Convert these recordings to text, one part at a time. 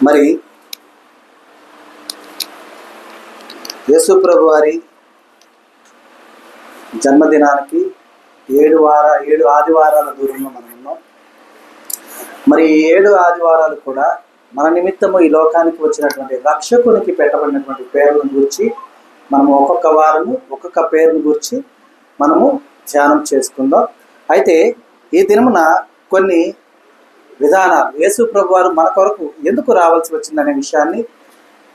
మరి యేసు ప్రభు వారి జన్మదినానికి 7 ఆదివారాల దూరంలో మనం ఉన్నాం. మరి 7 ఆదివారాలు కూడా మన నిమిత్తము ఈ లోకానికి వచ్చినటువంటి రక్షకునికి పెట్టబడినటువంటి పేర్లను గురించి మనము ఒక్కొక్క వారము ఒక్కొక్క పేరును గురించి మనము ధ్యానం చేసుకుందాం. అయితే ఈ దినమున కొన్ని విధానాలు యేసు ప్రభు వారు మన కొరకు ఎందుకు రావాల్సి వచ్చిందనే విషయాన్ని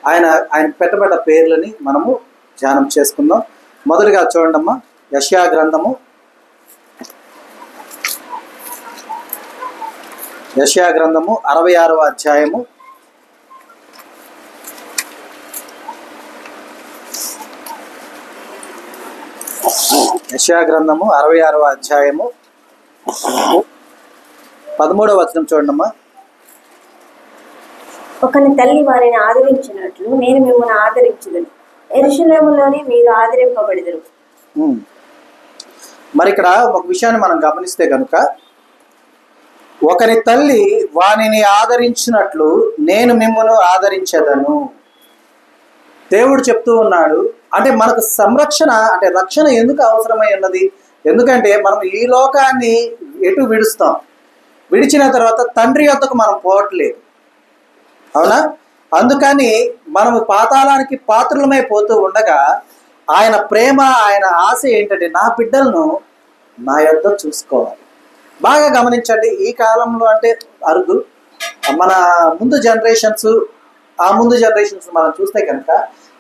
ఆయన పెట్టబడ్డ పేర్లని మనము ధ్యానం చేసుకుందాం. మొదటిగా చూడండమ్మా, యెషయా గ్రంథము 66వ అధ్యాయము 66వ అధ్యాయము 13వ వచనం చూడండమ్మా. ఒకని తల్లి వారిని ఆదరించినట్లు నేను మిమ్మల్ని ఆదరించుదును, యెరూషలేములోనే మీరు ఆదరింపబడిదురు. మరి ఇక్కడ ఒక విషయాన్ని మనం గమనిస్తే కనుక, ఒకని తల్లి వానిని ఆదరించినట్లు నేను మిమ్మల్ని ఆదరించదను. దేవుడు చెప్తూ ఉన్నాడు. అంటే మనకు సంరక్షణ, అంటే రక్షణ ఎందుకు అవసరమై ఉన్నది? ఎందుకంటే మనం ఈ లోకాన్ని ఎటు విడుస్తాం, విడిచిన తర్వాత తండ్రి యొద్దకు మనం పోవట్లేదు, అవునా? అందుకని మనము పాతాళానికి పాత్రలమై పోతూ ఉండగా ఆయన ప్రేమ, ఆయన ఆశ ఏంటంటే నా బిడ్డలను నా యొద్ద చూసుకోవాలి. బాగా గమనించండి. ఈ కాలంలో అంటే అరుదు, మన ముందు జనరేషన్స్, ఆ ముందు జనరేషన్స్ మనం చూస్తే కనుక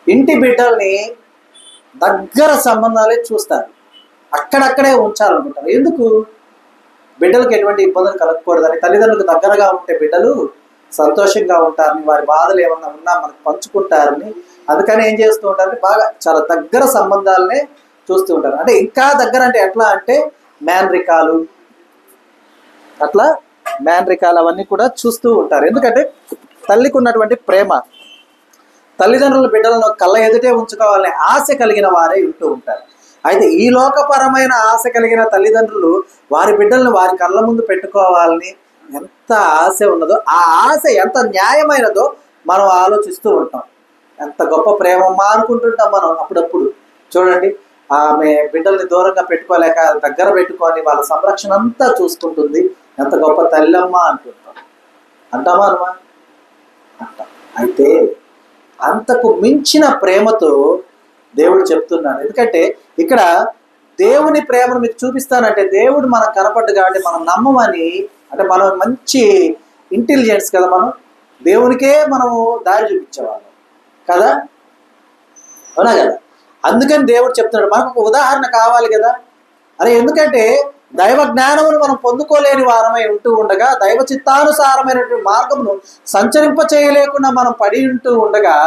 ఇంటి బిడ్డల్ని దగ్గర సంబంధాలే చూస్తారు, అక్కడక్కడే ఉంచాలనుకుంటారు. ఎందుకు? బిడ్డలకు ఎటువంటి ఇబ్బందులు కలగకూడదని, తల్లిదండ్రులకు దగ్గరగా ఉంటే బిడ్డలు సంతోషంగా ఉంటారని, వారి బాధలు ఏమన్నా ఉన్నా మనకు పంచుకుంటారని, అందుకని ఏం చేస్తూ ఉంటారని బాగా చాలా దగ్గర సంబంధాలనే చూస్తూ ఉంటారు. అంటే ఇంకా దగ్గర అంటే ఎట్లా అంటే మేనరికాలు, అట్లా మేనరికాలు అవన్నీ కూడా చూస్తూ ఉంటారు. ఎందుకంటే తల్లికి ఉన్నటువంటి ప్రేమ, తల్లిదండ్రుల బిడ్డలను కళ్ళ ఎదుటే ఉంచుకోవాలనే ఆశ కలిగిన వారే ఉంటూ ఉంటారు. అయితే ఈ లోకపరమైన ఆశ కలిగిన తల్లిదండ్రులు వారి బిడ్డలను వారి కళ్ళ ముందు పెట్టుకోవాలని ఎంత ఆశ ఉన్నదో, ఆ ఆశ ఎంత న్యాయమైనదో మనం ఆలోచిస్తూ ఉంటాం. ఎంత గొప్ప ప్రేమమ్మా అనుకుంటుంటాం మనం అప్పుడప్పుడు. చూడండి, ఆమె బిడ్డల్ని దూరంగా పెట్టుకోలేక దగ్గర పెట్టుకొని వాళ్ళ సంరక్షణ అంతా చూసుకుంటుంది. ఎంత గొప్ప తల్లమ్మ అంటుంటాం. అంటామా అనమా? అంటాం. అయితే అంతకు మించిన ప్రేమతో దేవుడు చెప్తున్నాడు. ఎందుకంటే ఇక్కడ దేవుని ప్రేమను మీకు చూపిస్తానంటే, దేవుడు మనకు కనపడ్డు కాబట్టి మనం నమ్మమని, అంటే మనం మంచి ఇంటెలిజెన్స్ కదా, మనం దేవునికే మనము దారి చూపించేవాళ్ళం కదా, అవునా కదా? అందుకని దేవుడు చెప్తున్నాడు మనకు ఒక ఉదాహరణ కావాలి కదా. అరే, ఎందుకంటే దైవ జ్ఞానమును మనం పొందుకోలేని వారమై ఉంటూ ఉండగా, దైవ చిత్తానుసారమైనటువంటి మార్గమును సంచరింప చేయలేకుండా మనం పడి ఉంటూ ఉండగా,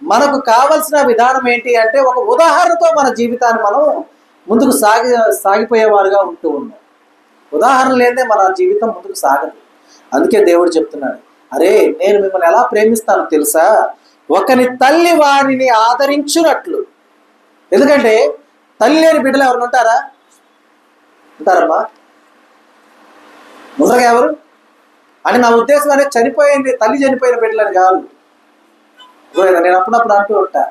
మనకు కావలసిన విధానం ఏంటి అంటే ఒక ఉదాహరణతో మన జీవితాన్ని మనం ముందుకు సాగిపోయేవారుగా ఉంటూ ఉన్నాం. ఉదాహరణ లేదే మన జీవితం ముందుకు సాగదు. అందుకే దేవుడు చెప్తున్నాడు, అరే నేను మిమ్మల్ని ఎలా ప్రేమిస్తానో తెలుసా? ఒకని తల్లి వారిని ఆదరించున్నట్లు. ఎందుకంటే తల్లి లేని బిడ్డలు ఎవరు ఉంటారా? ఉంటారమ్మా? ముందరగా ఎవరు అని నా ఉద్దేశం అనేది చనిపోయింది, తల్లి చనిపోయిన బిడ్డలని కాదు. నేను అప్పుడప్పుడు అంటూ ఉంటా,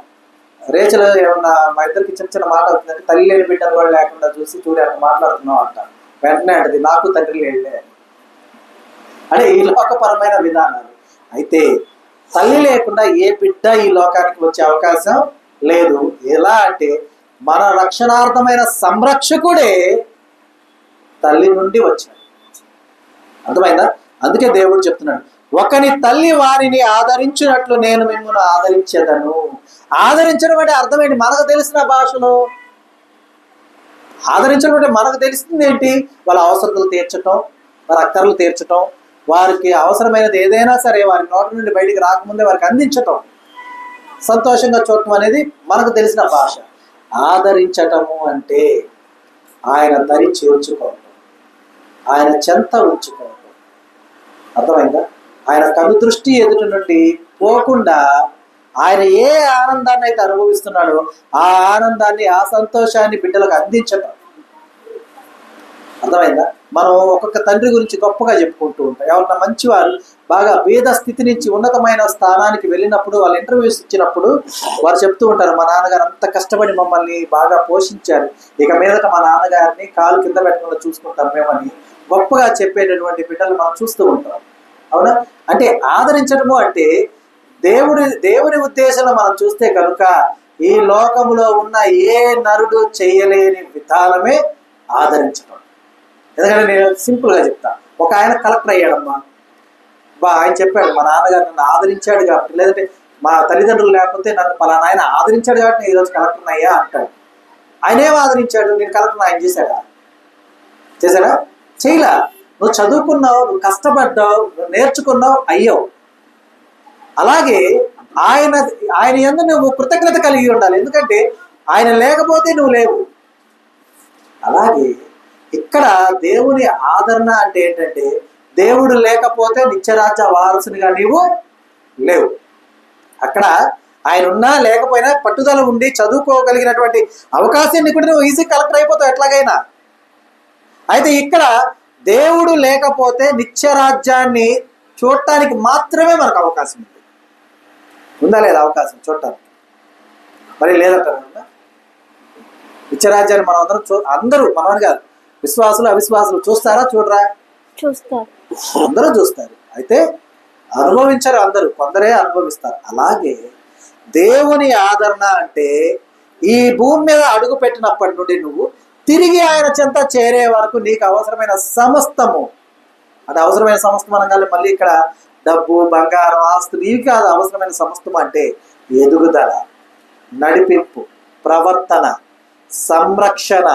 రేచలు ఏమన్నా మా ఇద్దరికి చిన్న చిన్న మాట అవుతుందంటే తల్లి లేని బిడ్డలు కూడా లేకుండా చూసి చూడే అట్లా మాట్లాడుతున్నావు అంట. వెంటనే అంటది నాకు తండ్రి లేడే అంటే ఈ లోకపరమైన విధానాలు. అయితే తల్లి లేకుండా ఏ బిడ్డ ఈ లోకానికి వచ్చే అవకాశం లేదు. ఎలా అంటే మన రక్షణార్థమైన సంరక్షకుడే తల్లి నుండి వచ్చాడు. అర్థమైందా? అందుకే దేవుడు చెప్తున్నాడు, ఒకని తల్లి వారిని ఆదరించినట్లు నేను మిమ్మల్ని ఆదరించేదను. ఆదరించడం అంటే అర్థం ఏంటి? మనకు తెలిసిన భాషలో ఆదరించడం అంటే మనకు తెలిసింది ఏంటి? వాళ్ళ అవసరతలు తీర్చటం, వారి అక్కర్లు తీర్చటం, వారికి అవసరమైనది ఏదైనా సరే వారి నోటి నుండి బయటికి రాకముందే వారికి అందించటం, సంతోషంగా చూడటం అనేది మనకు తెలిసిన భాష. ఆదరించటము అంటే ఆయన దరి చేర్చుకోవటం, ఆయన చెంత ఉంచుకోవటం. అర్థమైందా? ఆయన కను దృష్టి ఎదుటి నుండి పోకుండా ఆయన ఏ ఆనందాన్ని అయితే అనుభవిస్తున్నాడో ఆ ఆనందాన్ని, ఆ సంతోషాన్ని బిడ్డలకు అందించటం. అర్థమైందా? మనం ఒక్కొక్క తండ్రి గురించి గొప్పగా చెప్పుకుంటూ ఉంటాం. ఎవరన్నా మంచివారు బాగా పేద స్థితి నుంచి ఉన్నతమైన స్థానానికి వెళ్ళినప్పుడు వాళ్ళు ఇంటర్వ్యూస్ ఇచ్చినప్పుడు వారు చెప్తూ ఉంటారు, మా నాన్నగారు అంత కష్టపడి మమ్మల్ని బాగా పోషించారు, ఇక మీదట మా నాన్నగారిని కాలు కింద పెట్టకుండా చూసుకుంటాం మేమని గొప్పగా చెప్పేటటువంటి బిడ్డలు మనం చూస్తూ ఉంటాం. అవునా? అంటే ఆదరించడము అంటే దేవుని ఉద్దేశంలో మనం చూస్తే కనుక ఈ లోకములో ఉన్న ఏ నరుడు చేయలేని విధానమే ఆదరించడం. ఎందుకంటే నేను సింపుల్గా చెప్తా, ఒక ఆయన కలెక్టర్ అయ్యాడమ్మా, ఆయన చెప్పాడు మా నాన్నగారు నన్ను ఆదరించాడు కాబట్టి, లేదంటే మా తల్లిదండ్రులు లేకపోతే నన్ను పలానా ఆయన ఆదరించాడు కాబట్టి నేను ఈరోజు కలెక్టర్ అయ్యా అంటాడు. ఆయన ఏం ఆదరించాడు? నేను కలెక్టర్ ఆయన చేశాడా? చేయలా. నువ్వు చదువుకున్నావు, నువ్వు కష్టపడ్డావు, నువ్వు నేర్చుకున్నావు, అయ్యావు. అలాగే ఆయన యందు నువ్వు కృతజ్ఞత కలిగి ఉండాలి, ఎందుకంటే ఆయన లేకపోతే నువ్వు లేవు. అలాగే ఇక్కడ దేవుని ఆదరణ అంటే ఏంటంటే, దేవుడు లేకపోతే నిత్యరాజ్య వారసునిగా నీవు లేవు. అక్కడ ఆయన ఉన్నా లేకపోయినా పట్టుదల ఉండి చదువుకోగలిగినటువంటి అవకాశాన్ని కూడా నువ్వు ఈజీ కలెక్టర్ అయిపోతావు ఎట్లాగైనా. అయితే ఇక్కడ దేవుడు లేకపోతే నిత్యరాజ్యాన్ని చూడటానికి మాత్రమే మనకు అవకాశం ఉంది. ఉందా లేదా అవకాశం చూడటానికి? మరి లేదంటారు. నిత్యరాజ్యాన్ని మనం అందరూ మనమని కాదు, విశ్వాసులు అవిశ్వాసులు చూస్తారా? చూడరా? చూస్తారు. అందరూ చూస్తారు. అయితే అనుభవించరు అందరూ, కొందరే అనుభవిస్తారు. అలాగే దేవుని ఆదరణ అంటే ఈ భూమి మీద అడుగు పెట్టినప్పటి నుండి నువ్వు తిరిగి ఆయన చెంత చేరే వరకు నీకు అవసరమైన సమస్తము, అంటే అవసరమైన సమస్తం అనగానే మళ్ళీ ఇక్కడ డబ్బు, బంగారం, ఆస్తులు ఇవి కాదు. అవసరమైన సమస్తం అంటే ఎదుగుదల, నడిపింపు, ప్రవర్తన, సంరక్షణ,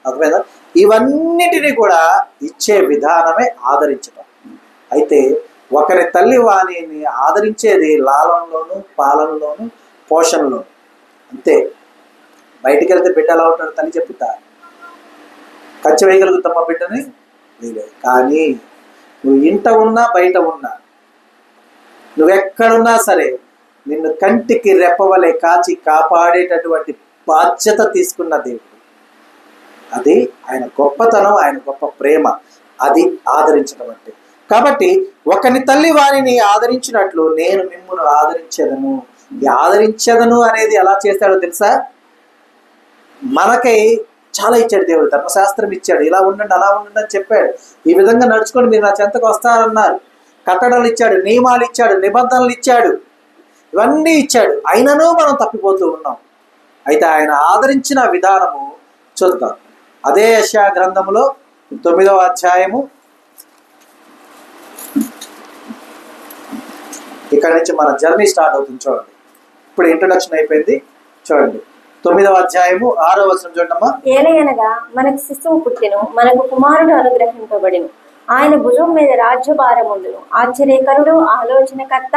అర్థమైందా? ఇవన్నిటినీ కూడా ఇచ్చే విధానమే ఆదరించడం. అయితే ఒకరి తల్లి వాణిని ఆదరించేది లాలంలోను, పాలనలోను, పోషణలోను. అంతే. బయటికి వెళ్తే బిడ్డ ఎలా ఉంటాడు తల్లి చెప్తా, ఖర్చు వేయగలుగుతామా బిడ్డని? వేయలేదు. కానీ నువ్వు ఇంట ఉన్నా బయట ఉన్నా, నువ్వెక్కడున్నా సరే నిన్ను కంటికి రెప్పవలే కాచి కాపాడేటటువంటి బాధ్యత తీసుకున్న దేవుడు. అది ఆయన గొప్పతనం, ఆయన గొప్ప ప్రేమ. అది ఆదరించడం అంటే. కాబట్టి ఒకని తల్లి వారిని ఆదరించినట్లు నేను మిమ్మును ఆదరించేదను. ఈ ఆదరించేదను అనేది ఎలా చేస్తాడో తెలుసా? మనకై చాలా ఇచ్చాడు దేవుడు. ధర్మశాస్త్రం ఇచ్చాడు, ఇలా ఉండండి అలా ఉండండి అని చెప్పాడు. ఈ విధంగా నడుచుకొని మీరు నా చెంతకు వస్తారన్నారు. కట్టడలు ఇచ్చాడు, నియమాలు ఇచ్చాడు, నిబంధనలు ఇచ్చాడు, ఇవన్నీ ఇచ్చాడు. అయినను మనం తప్పిపోతూ ఉన్నాం. అయితే ఆయన ఆదరించిన విధానము చూద్దాం. అదే యెషయా గ్రంథములో 9వ అధ్యాయము, ఇక్కడ నుంచి మన జర్నీ స్టార్ట్ అవుతుంది. చూడండి, ఇప్పుడు ఇంట్రొడక్షన్ అయిపోయింది. చూడండి 9వ అధ్యాయము 6వ వచనం చూడమ్మా. ఏలయనగా మనకు శిశువు పుట్టెను, మనకు కుమారుడు అనుగ్రహింపబడెను, ఆయన భుజం మీద రాజ్యభారముండును. ఆశ్చర్యకరుడు, ఆలోచనకర్త,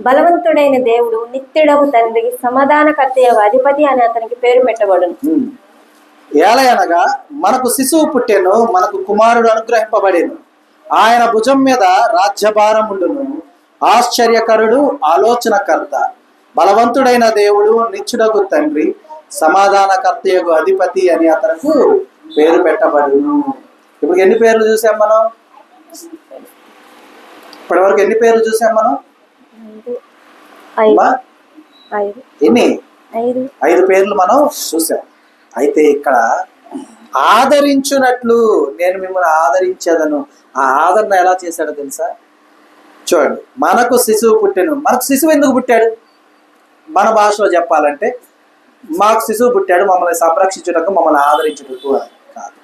బలవంతుడైన దేవుడు, నిత్యుడగు తండ్రి, సమాధానకర్తయగు అధిపతి అని అతనికి పేరు పెట్టబడును. ఏలయనగా మనకు శిశువు పుట్టెను, మనకు కుమారుడు అనుగ్రహింపబడెను, ఆయన భుజం మీద రాజ్యభారముండును. ఆశ్చర్యకరుడు, ఆలోచనకర్త, బలవంతుడైన దేవుడు, నిత్యుడగు తండ్రి, సమాధానకర్తయగు అధిపతి అని అతనికి పేరు పెట్టబడును. ఇప్పుడు ఎన్ని పేర్లు చూసాం మనం? ఇప్పటి వరకు ఎన్ని పేర్లు చూసాం మనం? ఎన్ని? 5 పేర్లు మనం చూసాం. అయితే ఇక్కడ ఆదరించున్నట్లు నేను మిమ్మల్ని ఆదరించేదను. ఆ ఆదరణ ఎలా చేశాడో తెలుసా? చూడండి, మనకు శిశువు పుట్టెను. మనకు శిశువు ఎందుకు పుట్టాడు? మన భాషలో చెప్పాలంటే మాకు శిశువు పుట్టాడు మమ్మల్ని సంరక్షించుటకు, మమ్మల్ని ఆదరించుటకు అని కాదు.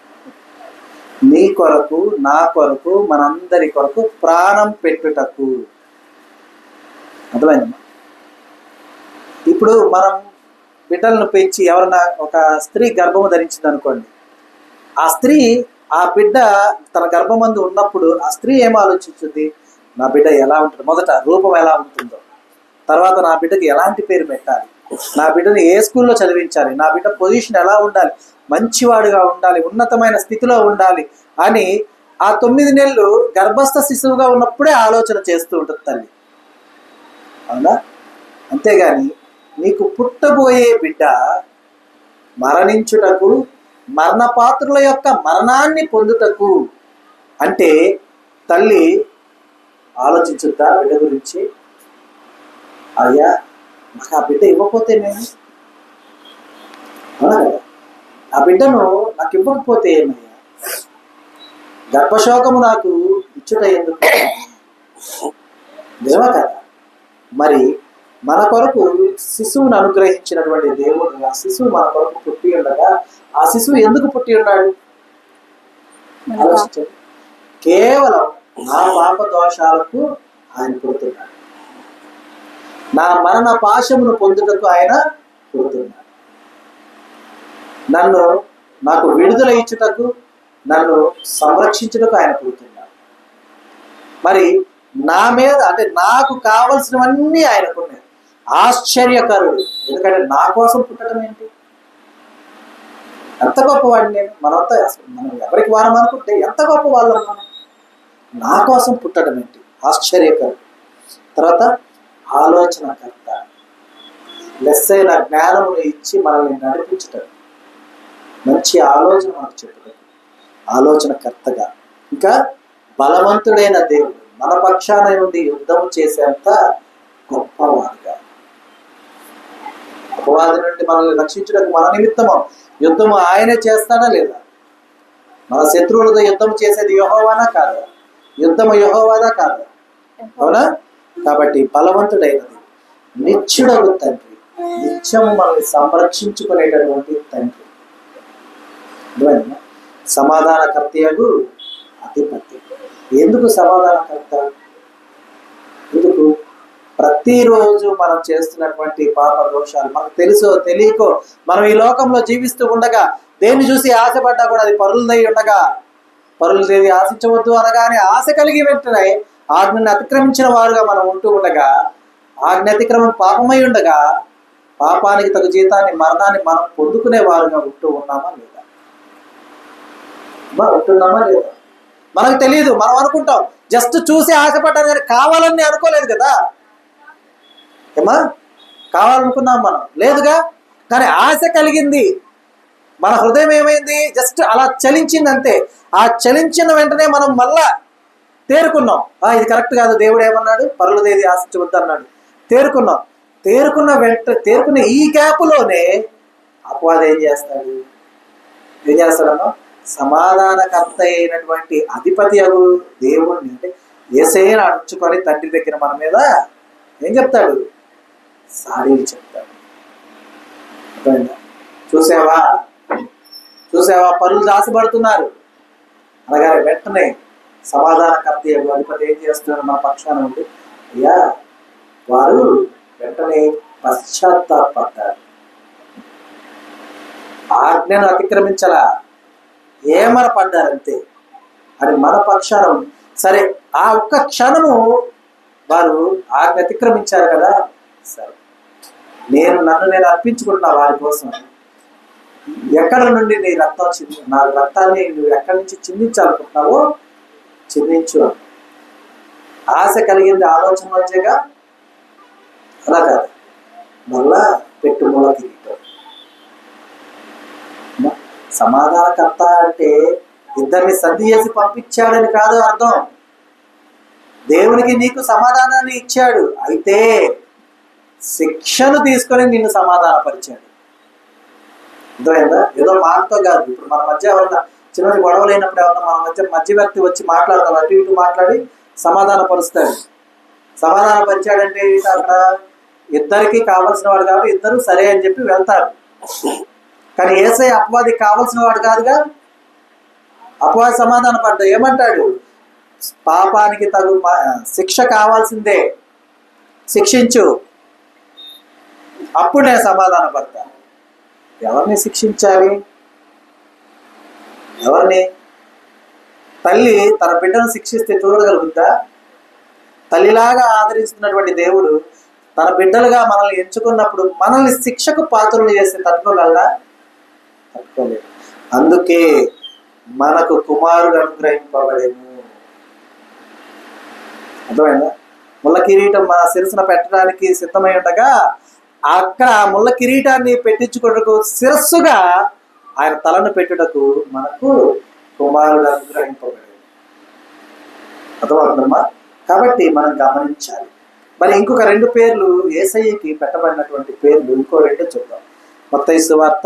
నీ కొరకు, నా కొరకు, మనందరి కొరకు ప్రాణం పెట్టుటకు. అర్థమైందమ్మా? ఇప్పుడు మనం బిడ్డలను పెంచి ఎవరన్నా ఒక స్త్రీ గర్భము ధరించింది అనుకోండి, ఆ స్త్రీ ఆ బిడ్డ తన గర్భమందు ఉన్నప్పుడు ఆ స్త్రీ ఏం ఆలోచించుంది? నా బిడ్డ ఎలా ఉంటుంది, మొదట రూపం ఎలా ఉంటుందో, తర్వాత నా బిడ్డకి ఎలాంటి పేరు పెట్టాలి, నా బిడ్డని ఏ స్కూల్లో చదివించాలి, నా బిడ్డ పొజిషన్ ఎలా ఉండాలి, మంచివాడుగా ఉండాలి, ఉన్నతమైన స్థితిలో ఉండాలి అని ఆ 9 నెలలు గర్భస్థ శిశువుగా ఉన్నప్పుడే ఆలోచన చేస్తూ ఉంటుంది తల్లి. అవునా? అంతేగాని నీకు పుట్టబోయే బిడ్డ మరణించుటకు మరణపాత్రుల యొక్క మరణాన్ని పొందుటకు. అంటే తల్లి ఆలోచించుద్దా బిడ్డ గురించి? అయ్యా నాకు ఆ బిడ్డ ఇవ్వకపోతే నేను, అవునా కదా, ఆ బిడ్డను నాకు ఇవ్వకపోతే ఏమయ్యా, గర్భశోకము నాకు ఇచ్చుట ఎందుకు? నిజమా కదా? మరి మన కొరకు శిశువును అనుగ్రహించినటువంటి దేవుడు, ఆ శిశువు మన కొరకు పుట్టి ఉండగా, ఆ శిశువు ఎందుకు పుట్టి ఉన్నాడు ఆలోచించండి. కేవలం నా పాప దోషాలకు ఆయన పుడుతున్నాడు, నా మరణ పాశమును పొందుటకు ఆయన పుడుతున్నాడు, నాకు విడుదల ఇచ్చుటకు, నన్ను సంరక్షించుటకు ఆయన పుడుతున్నాడు. మరి నా మీద అంటే నాకు కావలసినవన్నీ ఆయనకున్నాయి. ఆశ్చర్యకరుడు. ఎందుకంటే నా కోసం పుట్టడం ఏంటి? ఎంత గొప్పవాడిని నేను. మనం ఎవరికి వారం అనుకుంటే ఎంత గొప్ప వాళ్ళం మనం. నా కోసం పుట్టడం ఏంటి? ఆశ్చర్యకరుడు. తర్వాత ఆలోచనకర్త. లెస్సైన జ్ఞానమును ఇచ్చి మనల్ని నడిపించటం, మంచి ఆలోచన మనకు చెప్పడం, ఆలోచనకర్తగా. ఇంకా బలవంతుడైన దేవుడు, మన పక్షాన నుండి యుద్ధం చేసేంత గొప్పవాడుగా. అపవాది నుండి మనల్ని రక్షించడానికి మన నిమిత్తము యుద్ధము ఆయనే చేస్తాడా లేదా? మన శత్రువులతో యుద్ధం చేసేది యెహోవానా కాదా? యుద్ధము యెహోవాదా కాదా? అవునా? కాబట్టి బలవంతుడైనది, నిత్యుడగు తండ్రి, నిత్యము మనల్ని సంరక్షించుకునేటటువంటి తండ్రి, సమాధానకర్తయగు అధిపతి. ఎందుకు సమాధానకర్త? ఎందుకు? ప్రతిరోజు మనం చేస్తున్నటువంటి పాప దోషాలు మనకు తెలుసో తెలియకో, మనం ఈ లోకంలో జీవిస్తూ ఉండగా దేన్ని చూసి ఆశపడ్డా కూడా అది పరులదై ఉండగా, పరులదేది ఆశించవద్దు అనగానే ఆశ కలిగి వెంటనే ఆజ్ఞని అతిక్రమించిన వారుగా మనం ఉంటూ ఉండగా, ఆజ్ఞ అతిక్రమం పాపమై ఉండగా, పాపానికి తగు జీతాన్ని, మరణాన్ని మనం పొందుకునే వారుగా ఉంటూ ఉన్నామా లేదా? ఉంటున్నామా లేదా? మనకు తెలియదు. మనం అనుకుంటాం జస్ట్ చూసి ఆశపడ్డాను కానీ కావాలని అనుకోలేదు కదా. ఏమా కావాలనుకున్నాం మనం? లేదుగా. కానీ ఆశ కలిగింది. మన హృదయం ఏమైంది? జస్ట్ అలా చలించింది అంతే. ఆ చలించిన వెంటనే మనం మళ్ళా తేరుకున్నాం. ఇది కరెక్ట్ కాదు, దేవుడు ఏమన్నాడు, పరులదేది ఆశించవద్దు అన్నాడు. తేరుకున్నాం. తేరుకున్న ఈ గ్యాప్లోనే అపవాది ఏం చేస్తాడమ్మా? సమాధానకర్త అయినటువంటి అధిపతి అగు దేవుణ్ణి, అంటే యేసయ్యను అడుచుకొని తండ్రి దగ్గర మన మీద ఏం చెప్తాడు? సారీలు చెప్తాడు. చూసావా పరులు దాసపడుతున్నారు అనగానే వెంటనే సమాధానకర్త అగు అధిపతి ఏం చేస్తున్నారు? మన పక్షాన ఉండి, అయ్యా వారు వెంటనే పశ్చాత్తాపడ్డారు, ఆజ్ఞను అతిక్రమించలా, ఏమరపడ్డారంతే అని మన పక్షాన. సరే, ఆ ఒక్క క్షణము వారు ఆజ్ఞ అతిక్రమించారు కదా, సరే నన్ను నేను అర్పించుకుంటున్నా వారి కోసం. ఎక్కడ నుండి నీ రక్తం నా రక్తాన్ని నువ్వు ఎక్కడి నుంచి చిందించాలనుకుంటున్నావో చిందించు. ఆశ కలిగింది ఆలోచన వచ్చేగా, అలా కాదు, మళ్ళా పెట్టుముల కిరీటం. సమాధానకర్త అంటే ఇద్దరిని సంధి చేసి పంపించాడని కాదు అర్థం. దేవునికి నీకు సమాధానాన్ని ఇచ్చాడు, అయితే శిక్షను తీసుకొని నిన్ను సమాధానపరిచాడు. అర్థమైందా? ఏదో మాటతో కాదు. ఇప్పుడు మన మధ్య ఎవరన్నా చిన్న గొడవలు అయినప్పుడు ఎవరన్నా మన మధ్యవర్తి వచ్చి మాట్లాడతాడు, అటు ఇటు మాట్లాడి సమాధానపరుస్తాడు. సమాధానపరిచాడంటే అక్కడ ఇద్దరికి కావలసిన వాడు కాబట్టి ఇద్దరు సరే అని చెప్పి వెళ్తారు. కానీ యేసయ్య అపవాదికి కావలసిన వాడు కాదుగా. అపవాది సమాధాన పడ్డా ఏమంటాడు? పాపానికి తగు శిక్ష కావాల్సిందే, శిక్షించు, అప్పుడు నేను సమాధాన పడతాను. ఎవరిని శిక్షించాలి? ఎవరిని? తల్లి తన బిడ్డను శిక్షిస్తే చూడగలుగుద్దా? తల్లిలాగా ఆదరిస్తున్నటువంటి దేవుడు తన బిడ్డలుగా మనల్ని ఎంచుకున్నప్పుడు మనల్ని శిక్షకు పాత్రలు చేసి తట్టుకోగలరా? తట్టుకోలేదు. అందుకే మనకు కుమారుడు అనుగ్రహింపబడేను. అర్థమైందా? ముళ్ళ కిరీటం మన శిరస్సున పెట్టడానికి సిద్ధమై ఉండగా అక్కడ ఆ ముళ్ళ కిరీటాన్ని పెట్టించుకోవడానికి శిరస్సుగా ఆయన తలను పెట్టుటకు మనకు కుమారుడు అనుగ్రహింపబడేది. అర్థమవుతుందమ్మా? కాబట్టి మనం గమనించాలి. మరి ఇంకొక 2 పేర్లు యేసయ్యకి పెట్టబడినటువంటి పేర్లు, ఇంకో 2 చూద్దాం. మత్తయి సువార్త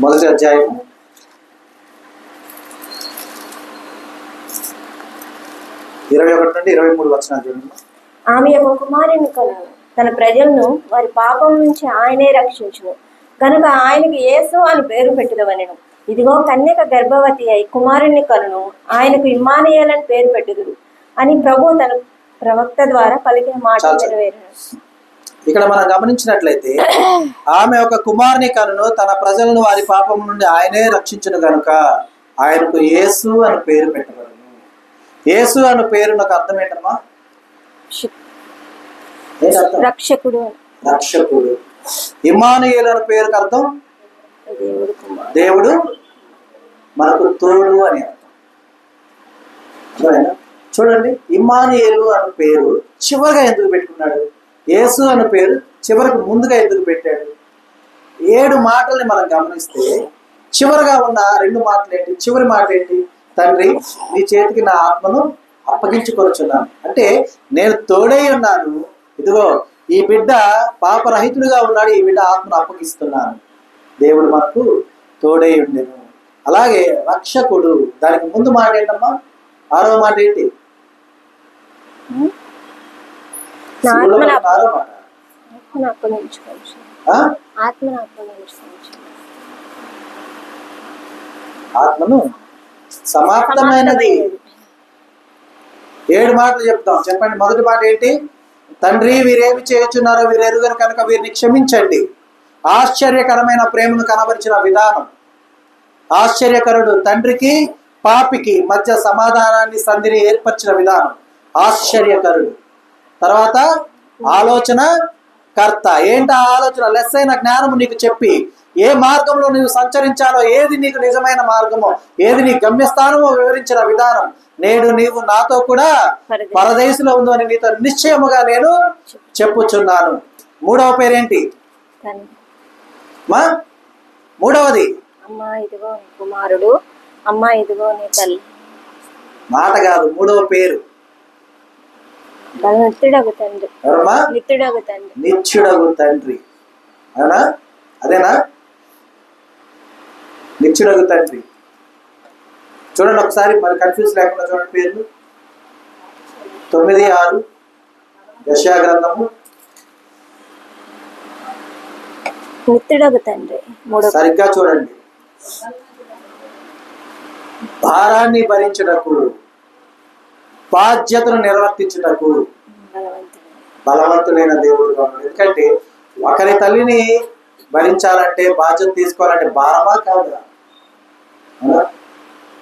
1వ అధ్యాయం 21 నుండి 23 వచనాలు చూడండి. ఆమె ఒక కుమారుని కనును, తన ప్రజలను వారి పాపం నుంచి ఆయనే రక్షించును కనుక ఆయనకి యేసు అని పేరు పెట్టుదవనెను. ఇదిగో కన్యక గర్భవతి అయి కుమారుని కనును, ఆయనకు ఇమ్మానుయేలు అని పేరు పెట్టుదురు అని ప్రభు తన ప్రవక్త ద్వారా పలికిన మాట నెరవేరును. ఇక్కడ మనం గమనించినట్లయితే ఆమె ఒక కుమారుని కనును, తన ప్రజలను వారి పాపం నుండి ఆయనే రక్షించును గనుక ఆయనకు యేసు అని పేరు పెట్టబడును. యేసు అను పేరు నాకు అర్థం ఏంటమ్మా? రక్షకుడు. రక్షకుడు. ఇమ్మానుయేలు అనే పేరుకి అర్థం దేవుడు మనకు తోడు అని అర్థం. చూడండి, ఇమ్మానుయేలు అనే పేరు చివరిగా ఎందుకు పెట్టుకున్నాడు? యేసు అనే పేరు చివరికి ముందుగా ఎందుకు పెట్టాడు? 7 మాటల్ని మనం గమనిస్తే చివరిగా ఉన్న 2 మాటలు ఏంటి? చివరి మాట ఏంటి? తండ్రి, నీ చేతికి నా ఆత్మను అప్పగించుకొనుచున్నాను. అంటే నేను తోడై ఉన్నాను, ఇదిగో ఈ బిడ్డ పాపరహితుడిగా ఉన్నాడు, ఈ బిడ్డ ఆత్మను అప్పగిస్తున్నాను. దేవుడు మనకు తోడై ఉండేను. అలాగే రక్షకుడు, దానికి ముందు మాట ఏంటమ్మా? 6వ మాట ఏంటి? 6వ మాట ఆత్మను సమాప్తమైనది. 7 మాటలు చెప్తాం. చెప్పండి. మొదటి మాట ఏంటి? తండ్రి, వీరేమి చేయుచున్నారో వీరు ఎరుగరు కనుక వీరిని క్షమించండి. ఆశ్చర్యకరమైన ప్రేమను కనబరిచిన విధానం. ఆశ్చర్యకరుడు, తండ్రికి పాపికి మధ్య సమాధానాన్ని, సంధిని ఏర్పరిచిన విధానం ఆశ్చర్యకరుడు. తర్వాత ఆలోచన కర్త. ఏంటి ఆ ఆలోచన? లెస్సైన జ్ఞానము నీకు చెప్పి ఏ మార్గంలో నీవు సంచరించాలో, ఏది నీకు నిజమైన మార్గమో, ఏది నీ గమ్యస్థానమో వివరించిన విధానం. నేడు నీవు నాతో కూడా పరదేశంలో ఉందో అని నీతో నిశ్చయముగా నేను చెప్పుచున్నాను. 3వ పేరేంటి మా? 3వది అమ్మా ఇదిగో నీ కుమారుడు, అమ్మా ఇదిగో నీ తల్లి. మాట కాదు, 3వ పేరు నిత్యుడగు తండ్రి. ఎవరమ్మా? నిత్యుడగు తండ్రి. నిత్యుడగు తండ్రి. అవునా? అదేనా? నిత్యుడగు తండ్రి. చూడండి ఒకసారి, మరి కన్ఫ్యూజ్ లేకుండా చూడండి పేర్లు. 9:6 యెషయా గ్రంథము. నిత్యుడగు తండ్రి. సరిగ్గా చూడండి. భారాన్ని భరించుటకు, బాధ్యతను నిర్వర్తించుటకు బలవంతుడైన దేవుడు. ఎందుకంటే ఒకరి తల్లిని భరించాలంటే, బాధ్యత తీసుకోవాలంటే భారమా కాదా?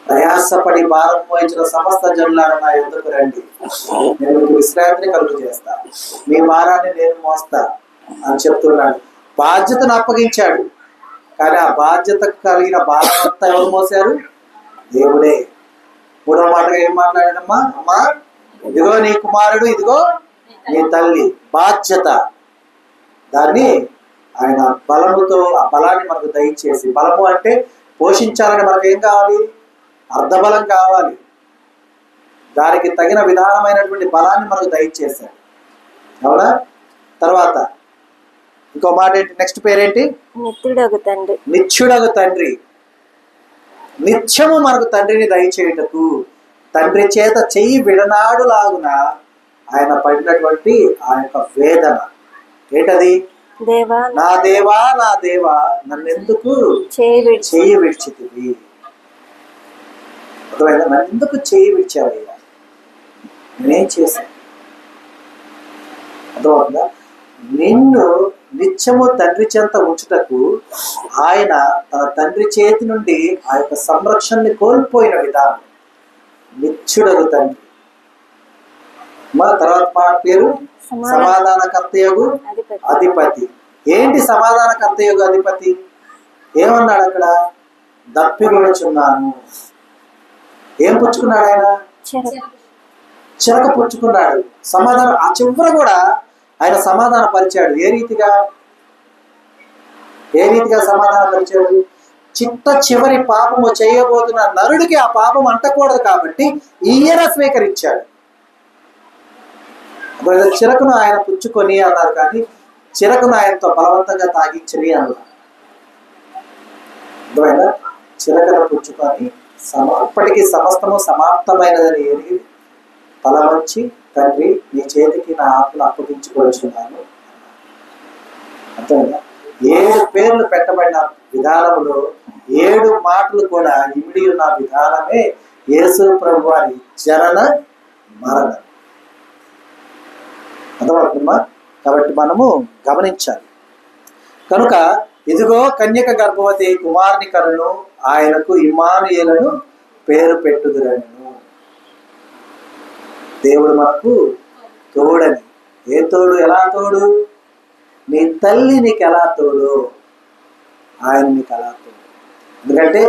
ప్రయాసపడి భారం మోయించిన సమస్త జనులారా నా ఎదురుకు రండి, నేను మీకు విశ్రాంతిని కలుగు చేస్తా, మీ భారాన్ని నేను మోస్తా అని చెప్తున్నాడు. బాధ్యతను అప్పగించాడు, కానీ ఆ బాధ్యత కలిగిన భారం అంతా ఎవరు మోసారు? దేవుడే. 3వ మాటగా ఏం మాట్లాడాడమ్మా? అమ్మా ఇదిగో నీ కుమారుడు, ఇదిగో నీ తల్లి. బాధ్యత, దాన్ని ఆయన బలముతో, ఆ బలాన్ని మనకు దయచేసి, బలము అంటే పోషించాలని మనకు ఏం కావాలి? అర్ధబలం కావాలి. దానికి తగిన విధానమైనటువంటి బలాన్ని మనకు దయచేశాడు. అవునా? తర్వాత ఇంకో మాట ఏంటి? నెక్స్ట్ పేరేంటి? నిత్యుడగు తండ్రి. నిత్యుడగు తండ్రి. నిత్యము మనకు తండ్రిని దయచేయుటకు, తండ్రి చేత చెయ్యి విడనాడు లాగున ఆయన పడినటువంటి ఆ యొక్క వేదన ఏంటది? దేవా నా దేవా, నా దేవా, నన్నెందుకు చెయ్యి విడిచితివి? అర్థమైందా? నన్నెందుకు చెయ్యి విడిచావయ్యా? నేనేం చేశాను? అర్థమవుతుందా? నిన్ను నిత్యము తండ్రి చెంత ఉంచుటకు ఆయన తన తండ్రి చేతి నుండి ఆ యొక్క సంరక్షణని కోల్పోయిన విధానం. నిత్యుడగు తండ్రి. మా తర్వాత మా పేరు సమాధానకర్తయగు అధిపతి. ఏంటి సమాధానకర్తయగు అధిపతి? ఏమన్నాడు అక్కడ? దప్పిగొనుచున్నాను. ఏం పుచ్చుకున్నాడు ఆయన? చిరక పుచ్చుకున్నాడు. సమాధానం. ఆ చివర కూడా ఆయన సమాధాన పరిచాడు. ఏ రీతిగా సమాధాన పరిచాడు? చిట్ట చివరి పాపము చేయబోతున్న నరుడికి ఆ పాపం అంటకూడదు కాబట్టి ఈయన స్వీకరించాడు. చిరకును ఆయన పుచ్చుకొని అన్నారు, కానీ చిరకును ఆయనతో బలవంతంగా తాగించని అన్నారు. అర్థమైనా? చిరకను పుచ్చుకొని అప్పటికి సమస్తము సమాప్తమైనదని ఎరిగి తలవంచి, తండ్రి నీ చేతికి నా ఆత్మను అప్పగించుకొచ్చున్నాను. అర్థమైనా? 7 పేర్లు పెట్టబడిన విధానములో 7 మాటలు కూడా ఇమిడి ఉన్న విధానమే యేసు ప్రభు వారి జనన మరణం. అర్థమవుతుందా? కాబట్టి మనము గమనించాలి. కనుక ఇదిగో కన్యక గర్భవతి కుమారుని కనును, ఆయనకు ఇమ్మానుయేలును పేరు పెట్టుదురను. దేవుడు మనకు తోడని. ఏ తోడు? ఎలా తోడు? నీ తల్లి నీకు ఎలా తోడు, ఆయన నీకు ఎలా తోడు. ఎందుకంటే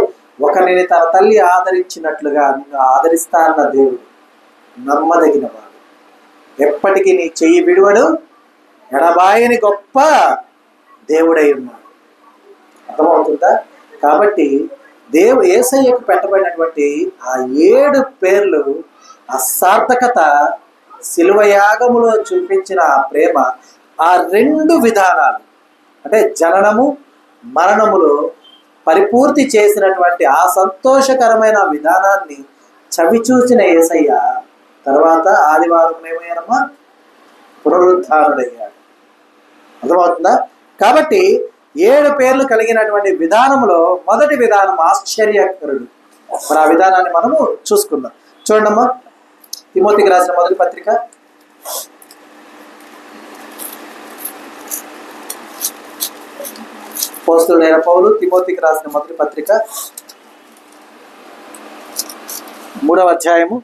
ఒకరిని తన తల్లి ఆదరించినట్లుగా నిన్ను ఆదరిస్తా అన్న దేవుడు నమ్మదగిన వాడు. ఎప్పటికీ నీ చెయ్యి విడువడు, ఎడబాయని గొప్ప దేవుడై ఉన్నాడు. అర్థమవుతుందా? కాబట్టి యేసయ్యకు పెట్టబడినటువంటి ఆ 7 పేర్లు అసార్థకత, శిలువ యాగములో చూపించిన ఆ ప్రేమ, ఆ 2 విధానాలు అంటే జననము మరణములో పరిపూర్తి చేసినటువంటి ఆ సంతోషకరమైన విధానాన్ని చవిచూసిన యేసయ్య తర్వాత ఆదివారం ఏమయ్యారమ్మా? పునరుద్ధానుడయ్యాడు. అర్థమవుతుందా? కాబట్టి 7 పేర్లు కలిగినటువంటి విధానంలో మొదటి విధానం ఆశ్చర్యకరుడు. మరి ఆ విధానాన్ని మనము చూసుకుందాం. చూడండమ్మా, తిమోతికి రాసిన మొదటి పత్రిక అపోస్తలుడైన పౌలు తిమోతికి రాసిన మొదటి పత్రిక 3వ అధ్యాయము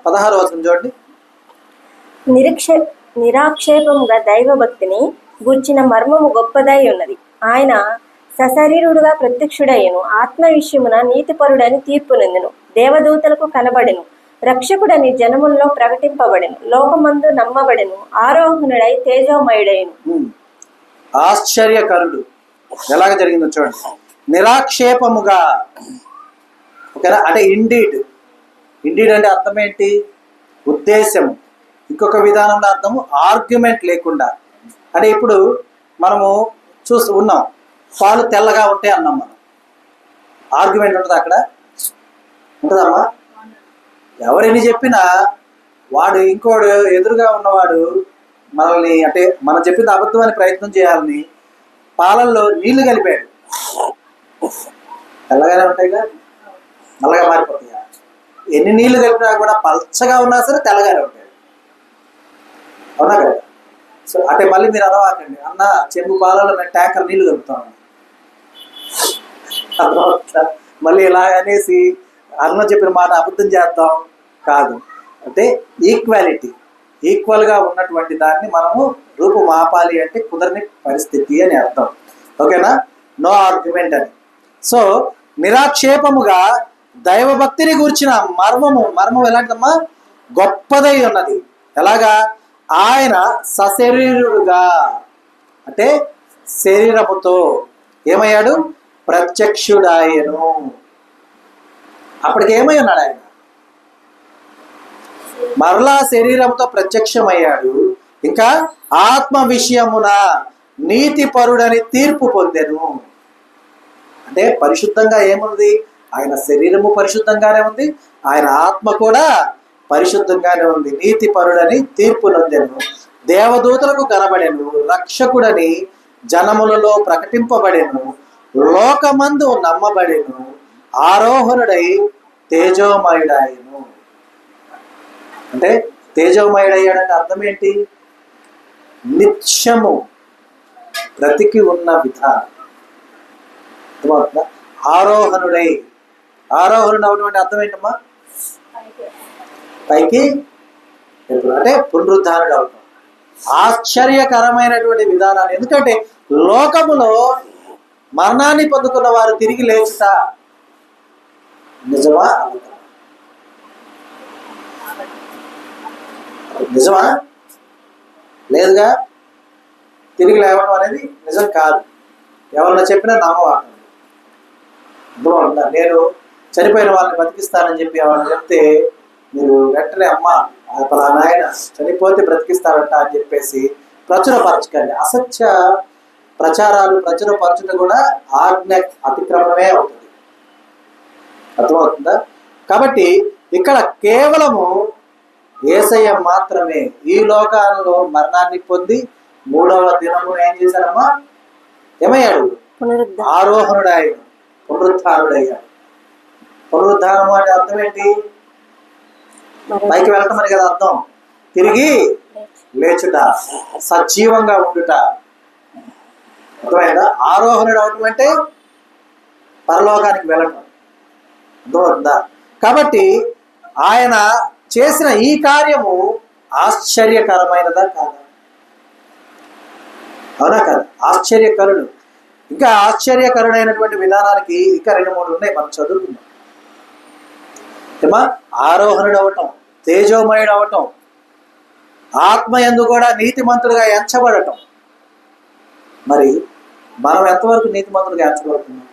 16వ వచనం చూడండి. నిరాక్షేపముగా దైవ భక్తిని గూర్చిన మర్మము గొప్పదై ఉన్నది. ఆయన సశరీరుడుగా ప్రత్యక్షుడయ్యను, ఆత్మ విషయమున నీతిపరుడని తీర్పు నొందెను, దేవదూతలకు కనబడెను, రక్షకుడని జనముల్లో ప్రకటింపబడెను, లోకమందు నమ్మబడెను, ఆరోహణుడై తేజోమయుడైను. ఆశ్చర్యకరుడు ఎలాగ జరిగిందో చూడండి. నిరాక్షేపముగా, ఓకేనా? అంటే ఇండీడ్ అంటే అర్థం ఏంటి? ఉద్దేశము. ఇంకొక విధానంలో అర్థము ఆర్గ్యుమెంట్ లేకుండా. అంటే ఇప్పుడు మనము ఉన్నాం, పాలు తెల్లగా ఉంటాయి అన్నాం. మనం ఆర్గ్యుమెంట్ ఉంటుంది అక్కడ? ఉంటుందమ్మా? ఎవరిని చెప్పినా వాడు ఇంకోడు ఎదురుగా ఉన్నవాడు మనల్ని, అంటే మనం చెప్పింది అబద్ధం అని ప్రయత్నం చేయాలని పాలల్లో నీళ్లు కలిపాడు. తెల్లగానే ఉంటాయిగా, నల్లగా మారిపోతాయి. ఎన్ని నీళ్లు కలిపినా కూడా పల్చగా ఉన్నా సరే తెల్లగానే ఉంటాయి. అవునా కదా? సో అంటే మళ్ళీ మీరు అనవాకండి, అన్న చెంబు పాలలో మేము ట్యాంకర్ నీళ్లు కలుపుతామని. మళ్ళీ ఇలా అనేసి అన్న చెప్పిన మాట అబద్ధం చేద్దాం కాదు. అంటే ఈక్వల్గా ఉన్నటువంటి దాన్ని మనము రూపు మాపాలి అంటే కుదరని పరిస్థితి అని అర్థం. ఓకేనా? నో ఆర్గ్యుమెంట్ అని. సో నిరాక్షేపముగా దైవభక్తిని గూర్చిన మర్మం ఎలాంటిదమ్మా? గొప్పదై ఉన్నది. ఎలాగా? ఆయన సశరీరుడుగా, అంటే శరీరముతో ఏమయ్యాడు? ప్రత్యక్షుడాయను. అప్పటికి ఏమై ఉన్నాడు ఆయన? మరలా శరీరంతో ప్రత్యక్షమయ్యాడు. ఇంకా ఆత్మ విషయమున నీతిపరుడని తీర్పు పొందెను. అంటే పరిశుద్ధంగా ఏముంది? ఆయన శరీరము పరిశుద్ధంగానే ఉంది, ఆయన ఆత్మ కూడా పరిశుద్ధంగానే ఉంది. నీతిపరుడని తీర్పు నొందెను, దేవదూతలకు కనబడెను, రక్షకుడని జనములలో ప్రకటింపబడెను, లోకమందు నమ్మబడెను, ఆరోహణుడై తేజోమయుడాయను. అంటే తేజోమయుడయ్యాడంటే అర్థం ఏంటి? నిత్యము బ్రతికి ఉన్న విధానం. ఆరోహణుడై, ఆరోహణుడు అవటువంటి అర్థం ఏంటమ్మా? పైకి అంటే పునరుద్ధారుడు అవటం. ఆశ్చర్యకరమైనటువంటి విధానాలు. ఎందుకంటే లోకములో మరణాన్ని పొందుకున్న వారు తిరిగి లేచుట నిజమా? నిజమా? లేదుగా. తిరిగి లేవడం అనేది నిజం కాదు. ఎవరన్నా చెప్పినా నమ్మవాకండి. నేను చనిపోయిన వాళ్ళని బతికిస్తానని చెప్పి ఎవరైనా చెప్తే మీరు వెంటనే అమ్మ పలానా ఆయన చనిపోతే బ్రతికిస్తారంట అని చెప్పేసి ప్రచురపరచకండి. అసత్య ప్రచారాలు ప్రచురపరచడం కూడా ఆజ్ఞ అతిక్రమమే అవుతుంది. అర్థమవుతుందా? కాబట్టి ఇక్కడ కేవలము యేసయ్య మాత్రమే ఈ లోకాలలో మరణాన్ని పొంది 3వ దినము ఏం చేశారమ్మా? ఏమయ్యాడు? ఆరోహణుడాయి, పునరుద్ధానుడయ్యాడు. పునరుద్ధానము అంటే అర్థం ఏంటి? పైకి వెళ్ళటం అని కదా అర్థం. తిరిగి లేచుట, సజీవంగా ఉండుట. అర్థమైందా? ఆరోహణుడు అవటం అంటే పరలోకానికి వెళ్ళటం. అర్థమవుతుందా? కాబట్టి ఆయన చేసిన ఈ కార్యము ఆశ్చర్యకరమైనదా కాదా? అవునా కాదు? ఆశ్చర్యకరుడు. ఇంకా ఆశ్చర్యకరుడైనటువంటి విధానానికి ఇంకా 2-3 ఉన్నాయి, మనం చదువుకుందాం. ఏమా? ఆరోహణుడు అవటం, తేజోమయుడు అవటం, ఆత్మయందు కూడా నీతిమంతుడుగా ఎంచబడటం. మరి మనం ఎంతవరకు నీతిమంతుడుగా ఎంచబడుతున్నాం?